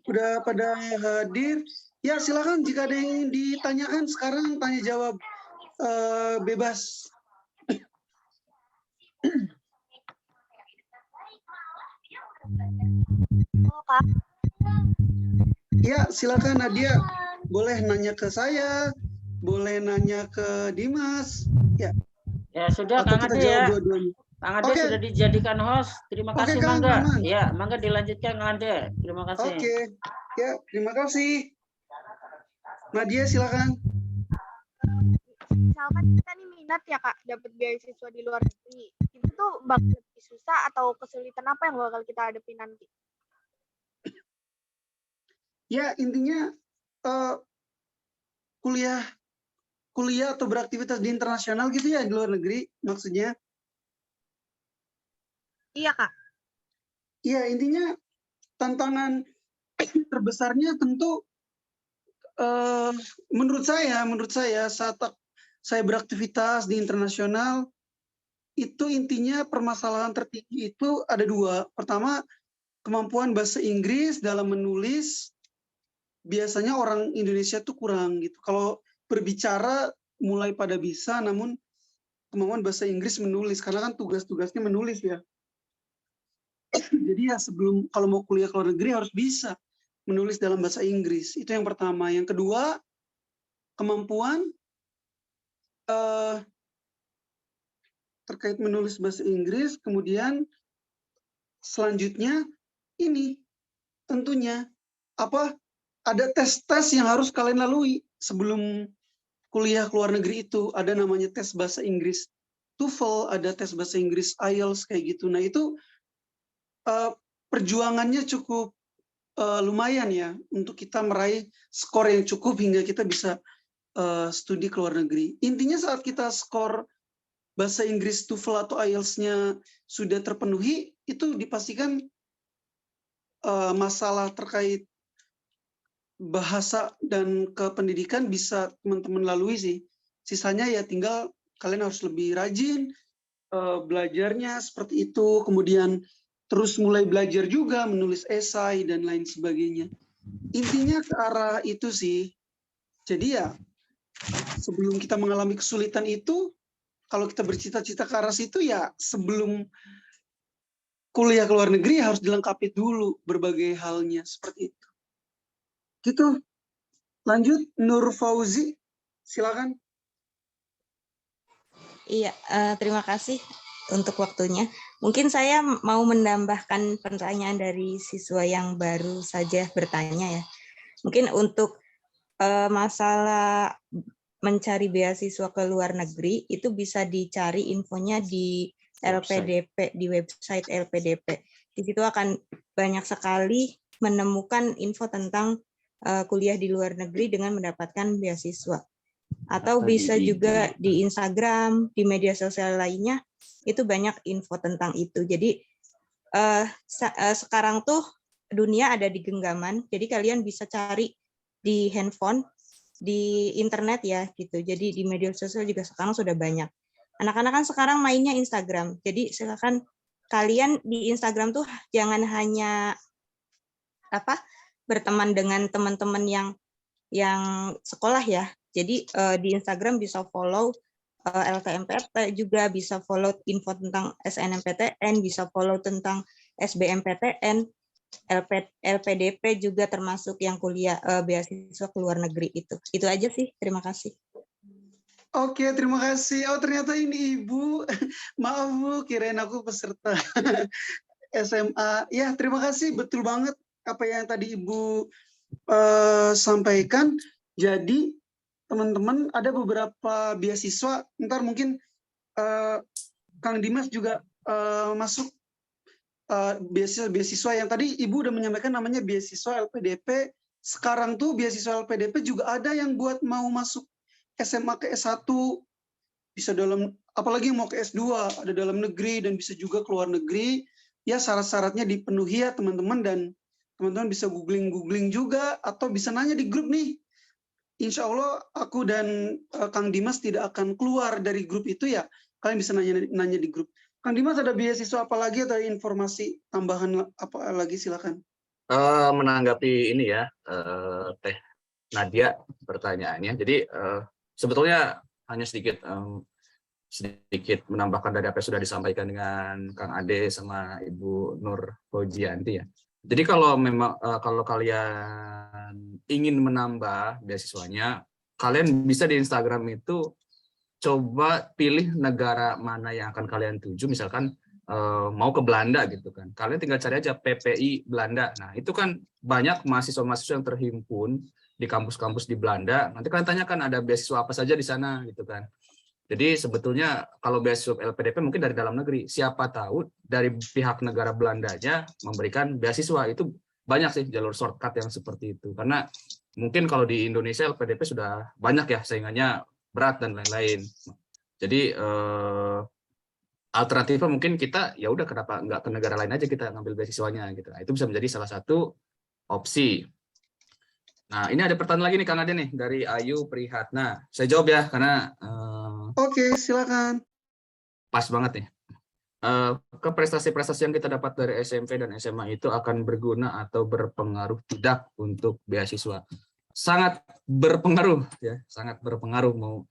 udah pada hadir. Ya, silakan jika ada yang ditanyakan sekarang tanya jawab bebas. Ya, silakan Nadia. Boleh nanya ke saya, boleh nanya ke Dimas. Ya. Ya sudah Atau Kang kita Ade jawab ya. dua-duanya. Kang Ade sudah dijadikan host. Terima kasih Kang, Mangga. aman. Ya, Mangga dilanjutkan Kang Ade. Terima kasih. Oke. Ya, terima kasih. Nadia silakan. Misalkan kita nih minat ya Kak dapat beasiswa di luar negeri, itu tuh bakal lebih susah atau kesulitan apa yang bakal kita hadapi nanti? Ya, intinya kuliah atau beraktivitas di internasional gitu ya, di luar negeri maksudnya. Iya Kak. Iya, intinya tantangan terbesarnya tentu menurut saya saat saya beraktivitas di internasional itu intinya permasalahan tertinggi itu ada 2. Pertama, kemampuan bahasa Inggris dalam menulis. Biasanya orang Indonesia tuh kurang gitu. Kalau berbicara mulai pada bisa, namun kemampuan bahasa Inggris menulis karena kan tugas-tugasnya menulis ya. Jadi ya kalau mau kuliah ke luar negeri harus bisa menulis dalam bahasa Inggris. Itu yang pertama. Yang kedua, kemampuan terkait menulis bahasa Inggris. Kemudian selanjutnya ini tentunya ada tes-tes yang harus kalian lalui sebelum kuliah ke luar negeri itu. Ada namanya tes bahasa Inggris TOEFL, ada tes bahasa Inggris IELTS kayak gitu. Nah itu perjuangannya cukup lumayan ya untuk kita meraih skor yang cukup hingga kita bisa studi ke luar negeri. Intinya saat kita skor bahasa Inggris TOEFL atau IELTS-nya sudah terpenuhi, itu dipastikan masalah terkait bahasa dan kependidikan bisa teman-teman lalui sih. Sisanya ya tinggal kalian harus lebih rajin belajarnya seperti itu, kemudian terus mulai belajar juga menulis esai dan lain sebagainya. Intinya ke arah itu sih. Jadi ya sebelum kita mengalami kesulitan itu, kalau kita bercita-cita ke arah situ ya sebelum kuliah ke luar negeri harus dilengkapi dulu berbagai halnya seperti itu. Gitu. Lanjut, Nur Fauzi, silakan. Iya, terima kasih untuk waktunya. Mungkin saya mau menambahkan pertanyaan dari siswa yang baru saja bertanya ya. Mungkin untuk masalah mencari beasiswa ke luar negeri itu bisa dicari infonya di LPDP, di website LPDP. Di situ akan banyak sekali menemukan info tentang kuliah di luar negeri dengan mendapatkan beasiswa. Atau bisa juga di Instagram, di media sosial lainnya, itu banyak info tentang itu. Jadi sekarang tuh dunia ada di genggaman, jadi kalian bisa cari di handphone, di internet ya gitu. Jadi di media sosial juga sekarang sudah banyak. Anak-anak kan sekarang mainnya Instagram. Jadi silakan kalian di Instagram tuh jangan hanya berteman dengan teman-teman yang sekolah ya. Jadi di Instagram bisa follow LKMPT, juga bisa follow info tentang SNMPTN, bisa follow tentang SBMPTN, LPDP juga termasuk yang kuliah beasiswa ke luar negeri itu. Itu aja sih. Terima kasih. Oke, terima kasih. Oh, ternyata ini Ibu. Maaf Bu, kirain aku peserta SMA. Ya, terima kasih. Betul banget apa yang tadi Ibu sampaikan. Jadi, teman-teman, ada beberapa beasiswa. Ntar mungkin Kang Dimas juga masuk beasiswa yang tadi Ibu udah menyampaikan namanya beasiswa LPDP. Sekarang tuh beasiswa LPDP juga ada yang buat mau masuk SMA ke S1, bisa dalam, apalagi mau ke S2, ada dalam negeri dan bisa juga ke luar negeri. Ya syarat-syaratnya dipenuhi ya teman-teman, dan teman-teman bisa googling juga atau bisa nanya di grup nih. Insya Allah aku dan Kang Dimas tidak akan keluar dari grup itu ya. Kalian bisa nanya di grup. Kang Dimas, ada beasiswa apa lagi atau informasi tambahan apa lagi, silakan. Menanggapi ini ya, Teh Nadia pertanyaannya. Jadi sebetulnya hanya sedikit menambahkan dari apa yang sudah disampaikan dengan Kang Ade sama Ibu Nur Hojianti ya. Jadi kalau memang kalau kalian ingin menambah beasiswanya, kalian bisa di Instagram itu coba pilih negara mana yang akan kalian tuju, misalkan mau ke Belanda gitu kan. Kalian tinggal cari aja PPI Belanda. Nah, itu kan banyak mahasiswa-mahasiswa yang terhimpun di kampus-kampus di Belanda. Nanti kalian tanyakan ada beasiswa apa saja di sana gitu kan. Jadi sebetulnya kalau beasiswa LPDP mungkin dari dalam negeri, siapa tahu dari pihak negara Belandanya memberikan beasiswa. Itu banyak sih jalur shortcut yang seperti itu. Karena mungkin kalau di Indonesia LPDP sudah banyak ya saingannya berat dan lain-lain. Jadi alternatifnya mungkin kita ya udah kenapa nggak ke negara lain aja kita ngambil beasiswanya gitu. Nah, itu bisa menjadi salah satu opsi. Nah, ini ada pertanyaan lagi nih Kang Ade nih dari Ayu Prihatna. Saya jawab ya karena Oke, silakan. pas banget nih. Ke prestasi-prestasi yang kita dapat dari SMP dan SMA itu akan berguna atau berpengaruh tidak untuk beasiswa? Sangat berpengaruh ya, sangat berpengaruh. Mau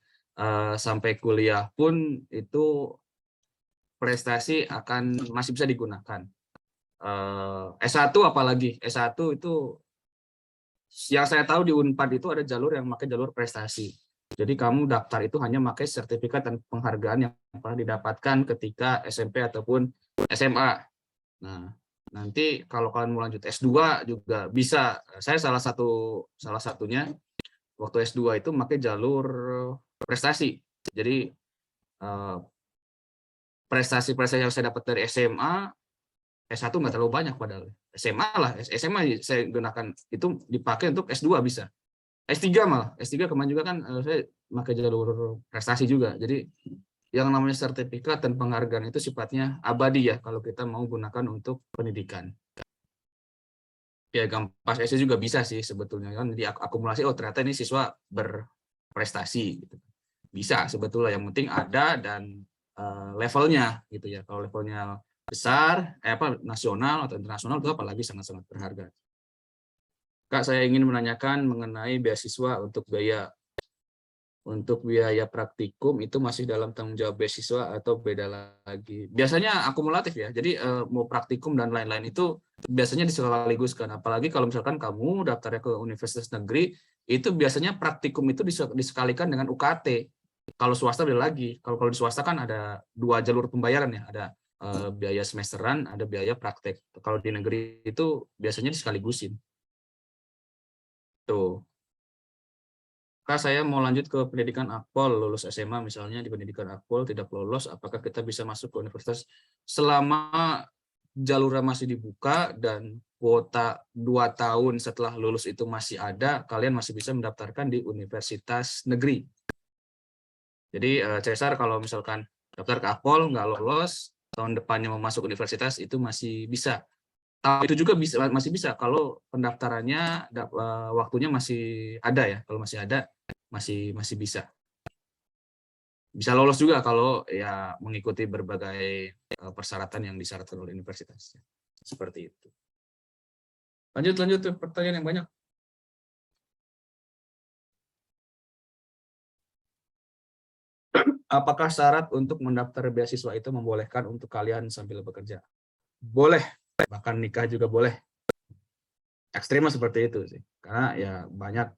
sampai kuliah pun itu prestasi akan masih bisa digunakan. S1 apalagi, S1 itu yang saya tahu di Unpad itu ada jalur yang pakai jalur prestasi. Jadi kamu daftar itu hanya pakai sertifikat dan penghargaan yang pernah didapatkan ketika SMP ataupun SMA. Nah, nanti kalau kalian mau lanjut S2 juga bisa. Saya salah satunya waktu S2 itu pakai jalur prestasi. Jadi prestasi-prestasi yang saya dapat dari SMA, S1 nggak terlalu banyak padahal. SMA saya gunakan itu dipakai untuk S2 bisa. S3 malah. S3 kemarin juga kan saya pakai jalur prestasi juga. Jadi yang namanya sertifikat dan penghargaan itu sifatnya abadi ya kalau kita mau gunakan untuk pendidikan. Piagam pas SD juga bisa sih sebetulnya kan diakumulasi, oh ternyata ini siswa berprestasi gitu. Bisa sebetulnya, yang penting ada dan levelnya gitu ya. Kalau levelnya besar nasional atau internasional itu apalagi sangat-sangat berharga. Kak, saya ingin menanyakan mengenai beasiswa untuk biaya Untuk biaya praktikum itu masih dalam tanggung jawab beasiswa atau beda lagi? Biasanya akumulatif ya. Jadi mau praktikum dan lain-lain itu biasanya dikaliguskan. Apalagi kalau misalkan kamu daftarnya ke universitas negeri, itu biasanya praktikum itu disekalikan dengan UKT. Kalau swasta beda lagi. Kalau di swasta kan ada 2 jalur pembayaran ya. Ada biaya semesteran, ada biaya praktek. Kalau di negeri itu biasanya disekaligusin. Tuh. Kak, saya mau lanjut ke pendidikan Akpol, lulus SMA misalnya di pendidikan Akpol tidak lolos, apakah kita bisa masuk ke universitas selama jalurnya masih dibuka dan kuota 2 tahun setelah lulus itu masih ada, kalian masih bisa mendaftarkan di universitas negeri. Jadi Cesar kalau misalkan daftar ke Akpol nggak lolos, tahun depannya mau masuk universitas itu masih bisa. Itu juga masih bisa kalau pendaftarannya waktunya masih ada ya, kalau masih ada masih bisa lolos juga kalau ya mengikuti berbagai persyaratan yang disyaratkan oleh universitas, seperti itu. Lanjut tuh pertanyaan yang banyak. Apakah syarat untuk mendaftar beasiswa itu membolehkan untuk kalian sambil bekerja? Boleh, bahkan nikah juga boleh. Ekstrimnya seperti itu sih, karena ya banyak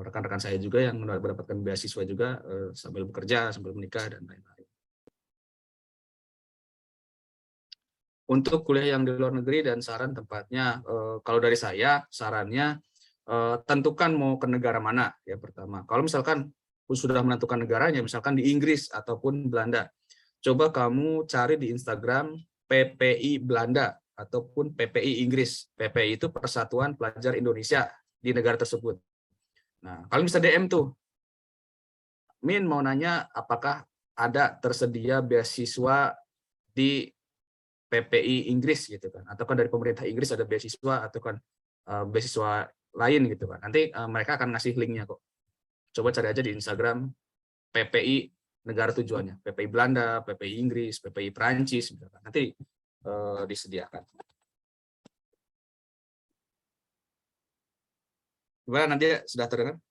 rekan-rekan saya juga yang mendapatkan beasiswa juga sambil bekerja, sambil menikah, dan lain-lain. Untuk kuliah yang di luar negeri dan saran tempatnya, kalau dari saya, sarannya tentukan mau ke negara mana ya pertama. Kalau misalkan sudah menentukan negaranya, misalkan di Inggris ataupun Belanda, coba kamu cari di Instagram PPI Belanda ataupun PPI Inggris. PPI itu Persatuan Pelajar Indonesia di negara tersebut. Nah, kalian bisa DM tuh. Min mau nanya apakah ada tersedia beasiswa di PPI Inggris gitu kan, atau kan dari pemerintah Inggris ada beasiswa atau kan beasiswa lain gitu kan. Nanti mereka akan ngasih linknya kok. Coba cari aja di Instagram PPI negara tujuannya, PPI Belanda, PPI Inggris, PPI Prancis gitu kan. Nanti disediakan. Gimana Nadia, sudah terdengar?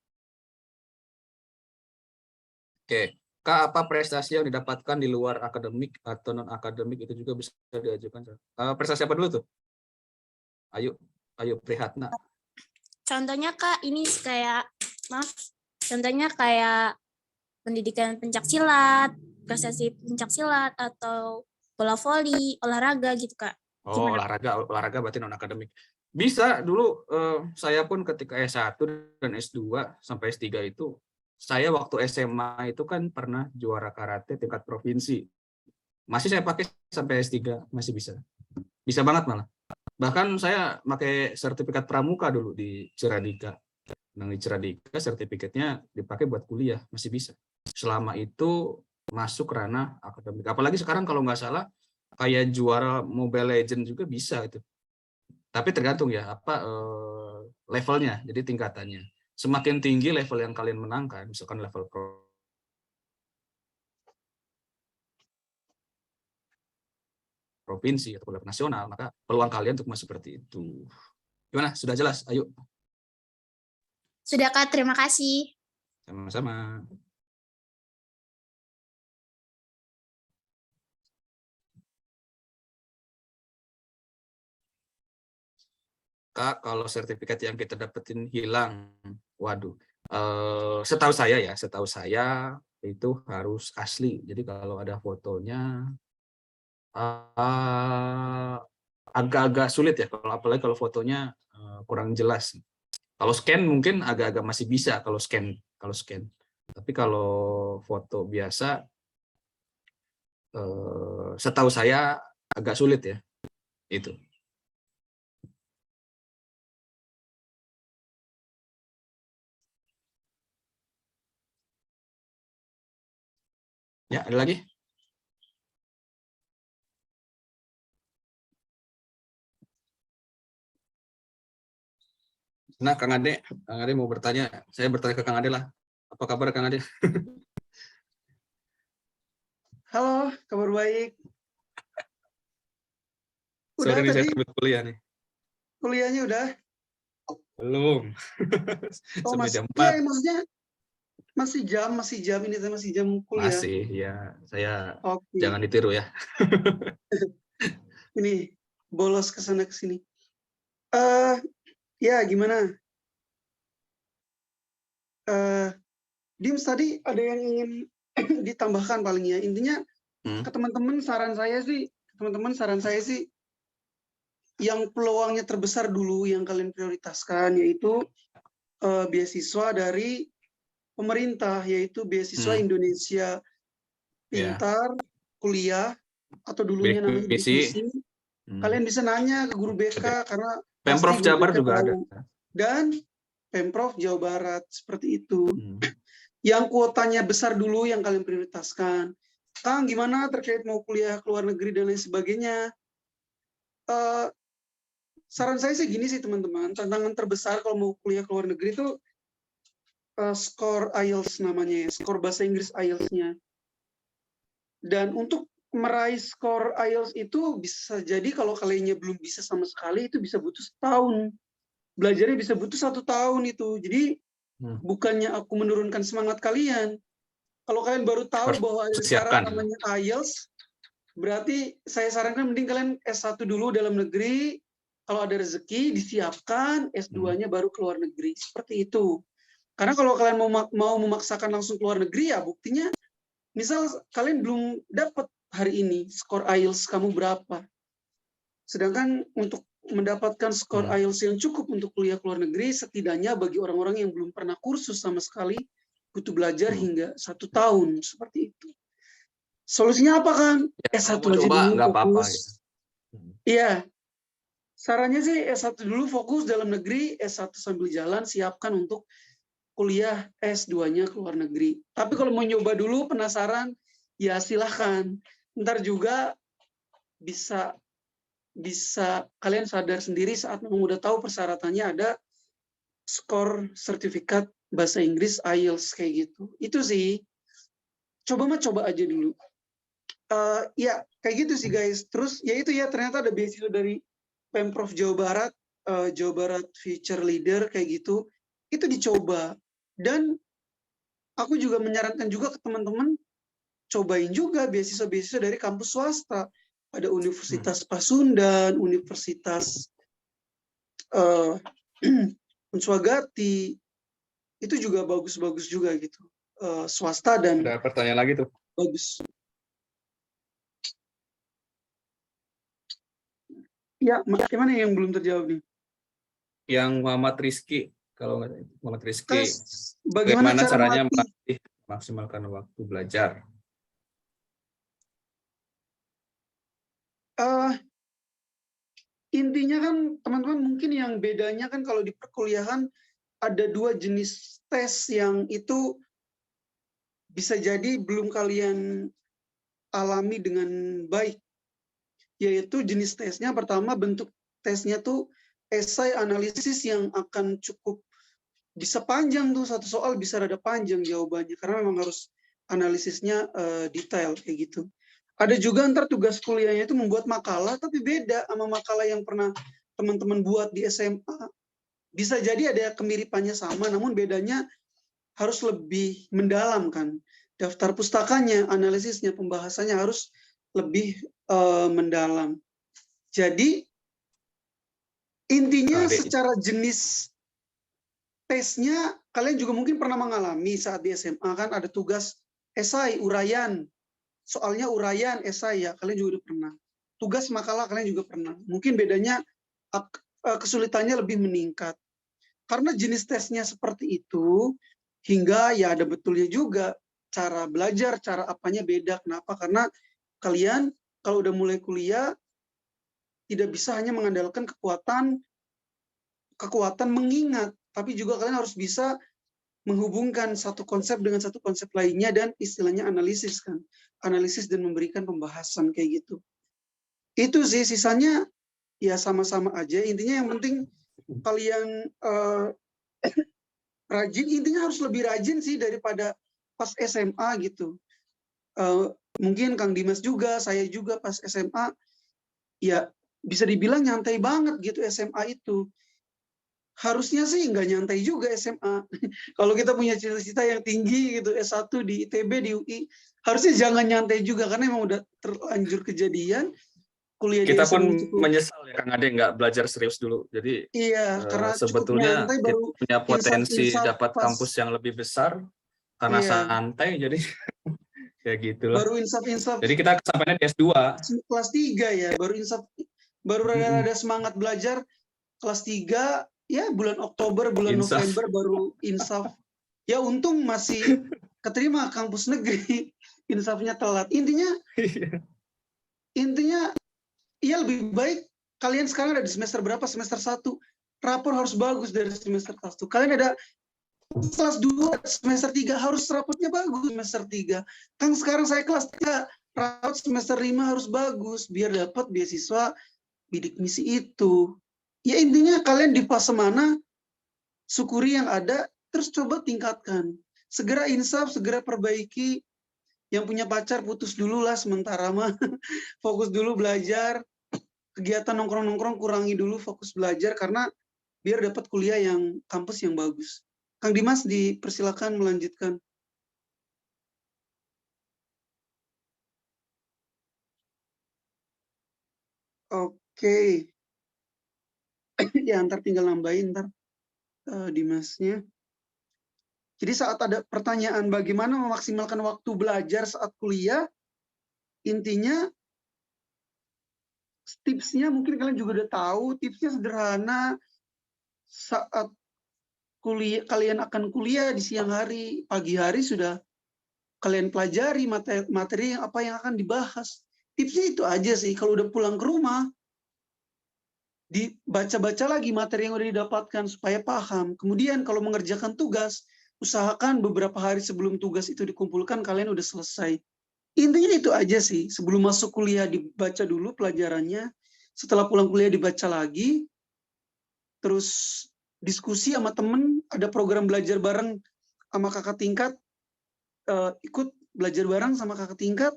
Oke, Kak, apa prestasi yang didapatkan di luar akademik atau non-akademik itu juga bisa diajukan? Prestasi apa dulu tuh? Ayo Prihatna. Contohnya Kak, ini kayak, contohnya kayak pendidikan pencak prestasi pencak silat, atau bola voli, olahraga gitu Kak. Oh, olahraga berarti non-akademik. Bisa, dulu saya pun ketika S1 dan S2 sampai S3 itu, saya waktu SMA itu kan pernah juara karate tingkat provinsi. Masih saya pakai sampai S3, masih bisa. Bisa banget malah. Bahkan saya pakai sertifikat pramuka dulu di Ciradika. Nah, di Ciradika sertifikatnya dipakai buat kuliah, masih bisa. Selama itu masuk ranah akademik. Apalagi sekarang kalau nggak salah, kayak juara Mobile Legends juga bisa itu. Tapi tergantung ya apa levelnya, jadi tingkatannya. Semakin tinggi level yang kalian menangkan, misalkan level provinsi atau level nasional, maka peluang kalian untuk masuk seperti itu. Gimana? Sudah jelas? Ayo. Sudah Kak, terima kasih. Sama-sama. Kak, kalau sertifikat yang kita dapetin hilang, waduh. Setahu saya itu harus asli. Jadi kalau ada fotonya agak-agak sulit ya, apalagi kalau fotonya kurang jelas. Kalau scan mungkin agak-agak masih bisa kalau scan. Tapi kalau foto biasa, setahu saya agak sulit ya. Itu. Ya, ada lagi? Nah, Kang Ade mau bertanya. Saya bertanya ke Kang Ade lah. Apa kabar Kang Ade? Halo, kabar baik. Udah Sorry nih, saya tadi sambil kuliah nih. kuliahnya udah? Belum. Oh, Sampai masih, jam ya 4. maksudnya masih jam ini saya masih jam kuliah. Masih, ya. Saya Oke. jangan ditiru ya. Ini bolos ke sana ke sini. Ya gimana? Dims tadi ada yang ingin ditambahkan paling ya. Intinya ke teman-teman saran saya sih yang peluangnya terbesar dulu yang kalian prioritaskan yaitu beasiswa dari pemerintah, yaitu beasiswa Indonesia Pintar Kuliah atau dulunya namanya BPC. BPC. Kalian bisa nanya ke guru BK karena Pemprov pasti guru Jabar BK juga ada. tahu. Dan Pemprov Jawa Barat seperti itu. Yang kuotanya besar dulu yang kalian prioritaskan. Kang, gimana terkait mau kuliah ke luar negeri dan lain sebagainya? Saran saya sih gini sih teman-teman, tantangan terbesar kalau mau kuliah ke luar negeri itu skor IELTS namanya ya, skor bahasa Inggris IELTS-nya. Dan untuk meraih skor IELTS itu bisa jadi kalau kaliannya belum bisa sama sekali itu bisa butuh setahun. Belajarnya bisa butuh 1 tahun itu. Jadi bukannya aku menurunkan semangat kalian. Kalau kalian baru tahu bahwa ada sekarang namanya IELTS, berarti saya sarankan mending kalian S1 dulu dalam negeri. Kalau ada rezeki disiapkan, S2-nya baru ke luar negeri. Seperti itu. Karena kalau kalian mau memaksakan langsung ke luar negeri, ya buktinya, misal kalian belum dapat hari ini skor IELTS kamu berapa. Sedangkan untuk mendapatkan skor IELTS yang cukup untuk kuliah ke luar negeri, setidaknya bagi orang-orang yang belum pernah kursus sama sekali, butuh belajar hingga 1 tahun. Seperti itu. Solusinya apa kan? Ya, S1 mau aja coba, dulu nggak apa-apa, fokus. Iya. Sarannya sih S1 dulu fokus dalam negeri, S1 sambil jalan siapkan untuk kuliah S2-nya ke luar negeri. Tapi kalau mau nyoba dulu penasaran, ya silahkan. Ntar juga bisa kalian sadar sendiri saat memang udah tahu persyaratannya ada skor sertifikat bahasa Inggris IELTS kayak gitu. Itu sih. Coba aja dulu. Ya kayak gitu sih guys. Terus ya itu ya ternyata ada beasiswa dari Pemprov Jawa Barat, Jawa Barat Future Leader kayak gitu, itu dicoba. Dan aku juga menyarankan juga ke teman-teman, cobain juga beasiswa-beasiswa dari kampus swasta. Ada Universitas Pasundan, Universitas Unswagati, itu juga bagus-bagus juga gitu. Swasta dan ada pertanyaan lagi tuh. Bagus. Ya, gimana yang belum terjawab nih? Yang Muhammad Rizky, kalau nggak Muhammad Rizky, Bagaimana caranya melatih? maksimalkan waktu belajar? Intinya kan teman-teman mungkin yang bedanya kan kalau di perkuliahan ada 2 jenis tes yang itu bisa jadi belum kalian alami dengan baik. Yaitu jenis tesnya pertama bentuk tesnya tuh esai analisis yang akan cukup bisa panjang tuh, satu soal bisa rada panjang jawabannya karena memang harus analisisnya detail kayak gitu. Ada juga ntar tugas kuliahnya itu membuat makalah tapi beda sama makalah yang pernah teman-teman buat di SMA. Bisa jadi ada kemiripannya sama namun bedanya harus lebih mendalam kan. Daftar pustakanya, analisisnya, pembahasannya harus lebih mendalam. Jadi intinya secara jenis tesnya kalian juga mungkin pernah mengalami saat di SMA kan ada tugas esai uraian. Soalnya uraian esai ya, kalian juga udah pernah. Tugas makalah kalian juga pernah. Mungkin bedanya kesulitannya lebih meningkat. Karena jenis tesnya seperti itu, hingga ya ada betulnya juga cara belajar, cara apanya beda. Kenapa? Karena kalian kalau udah mulai kuliah tidak bisa hanya mengandalkan kekuatan mengingat, tapi juga kalian harus bisa menghubungkan satu konsep dengan satu konsep lainnya dan istilahnya analisis kan. Analisis dan memberikan pembahasan kayak gitu. Itu sih, sisanya ya sama-sama aja. Intinya yang penting kalian rajin, intinya harus lebih rajin sih daripada pas SMA gitu. Mungkin Kang Dimas juga, saya juga pas SMA, ya bisa dibilang nyantai banget gitu SMA itu. harusnya sih nggak nyantai juga SMA. Kalau kita punya cita-cita yang tinggi gitu, S1 di ITB, di UI, harusnya jangan nyantai juga, karena emang udah terlanjur kejadian, kuliah di Kita SMA pun cukup. menyesal ya Kang Ade nggak belajar serius dulu. Jadi Iya, karena cukup sebetulnya nyantai kita baru punya potensi insaf-insaf dapat pas, kampus yang lebih besar karena iya, santai, jadi ya gitulah. baru insaf-insaf Jadi kita kesampaiannya di S2. kelas 3 ya, baru rada-rada semangat belajar kelas 3 ya, bulan Oktober, bulan Insaf. November baru insaf. Ya untung masih keterima kampus negeri, insafnya telat. Intinya ya lebih baik kalian sekarang ada di semester berapa? Semester 1. Rapor harus bagus dari semester 1. Kalian ada kelas 2, semester 3 harus rapotnya bagus semester 3. Kan sekarang saya kelas 3, rapot semester 5 harus bagus biar dapat beasiswa bidik misi itu. Ya intinya kalian di fase mana, syukuri yang ada, terus coba tingkatkan. Segera insaf, segera perbaiki. Yang punya pacar putus dulu lah sementara mah. Fokus dulu belajar. Kegiatan nongkrong-nongkrong kurangi dulu, fokus belajar, karena biar dapat kuliah yang kampus yang bagus. Kang Dimas dipersilakan melanjutkan. Oke. Ya ntar tinggal nambahin ntar Dimasnya. Jadi saat ada pertanyaan bagaimana memaksimalkan waktu belajar saat kuliah, intinya tipsnya mungkin kalian juga udah tahu, tipsnya sederhana. Saat kuliah, kalian akan kuliah di siang hari, pagi hari sudah kalian pelajari materi apa yang akan dibahas. Tipsnya itu aja sih. Kalau udah pulang ke rumah, dibaca-baca lagi materi yang udah didapatkan supaya paham. Kemudian kalau mengerjakan tugas, usahakan beberapa hari sebelum tugas itu dikumpulkan kalian udah selesai. Intinya itu aja sih. Sebelum masuk kuliah dibaca dulu pelajarannya. Setelah pulang kuliah dibaca lagi. Terus diskusi sama temen. Ada program belajar bareng sama kakak tingkat. Ikut belajar bareng sama kakak tingkat.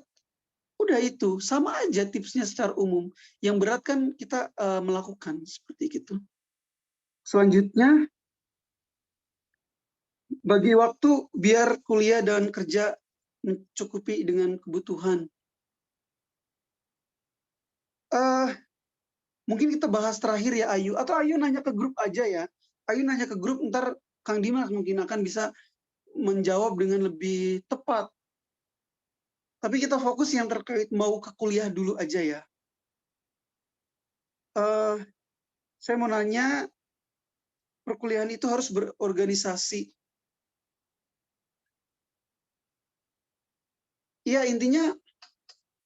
Udah itu. Sama aja tipsnya secara umum. Yang berat kan kita melakukan. Seperti itu. Selanjutnya, bagi waktu biar kuliah dan kerja mencukupi dengan kebutuhan. Mungkin kita bahas terakhir ya Ayu. Atau Ayu nanya ke grup aja ya. Ayu nanya ke grup, ntar Kang Dimas mungkin akan bisa menjawab dengan lebih tepat. Tapi kita fokus yang terkait mau ke kuliah dulu aja ya. Saya mau nanya, perkuliahan itu harus berorganisasi. Ya intinya,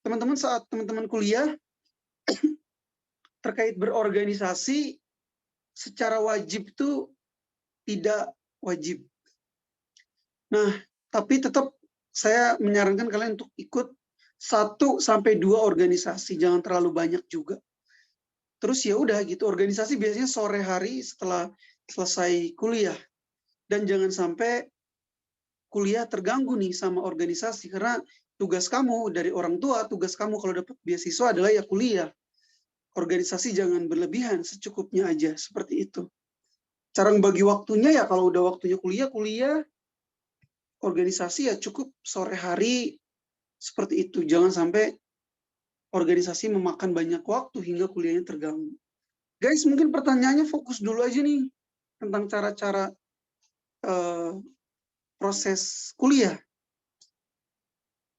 teman-teman saat teman-teman kuliah, terkait berorganisasi, secara wajib itu tidak wajib. Nah, tapi tetap saya menyarankan kalian untuk ikut 1 sampai 2 organisasi, jangan terlalu banyak juga. Terus ya udah gitu, organisasi biasanya sore hari setelah selesai kuliah. Dan jangan sampai kuliah terganggu nih sama organisasi, karena tugas kamu dari orang tua, tugas kamu kalau dapat beasiswa adalah ya kuliah. Organisasi jangan berlebihan, secukupnya aja, seperti itu. Cara bagi waktunya ya kalau udah waktunya kuliah, organisasi ya cukup sore hari, seperti itu. Jangan sampai organisasi memakan banyak waktu hingga kuliahnya terganggu. Guys, mungkin pertanyaannya fokus dulu aja nih tentang cara-cara proses kuliah.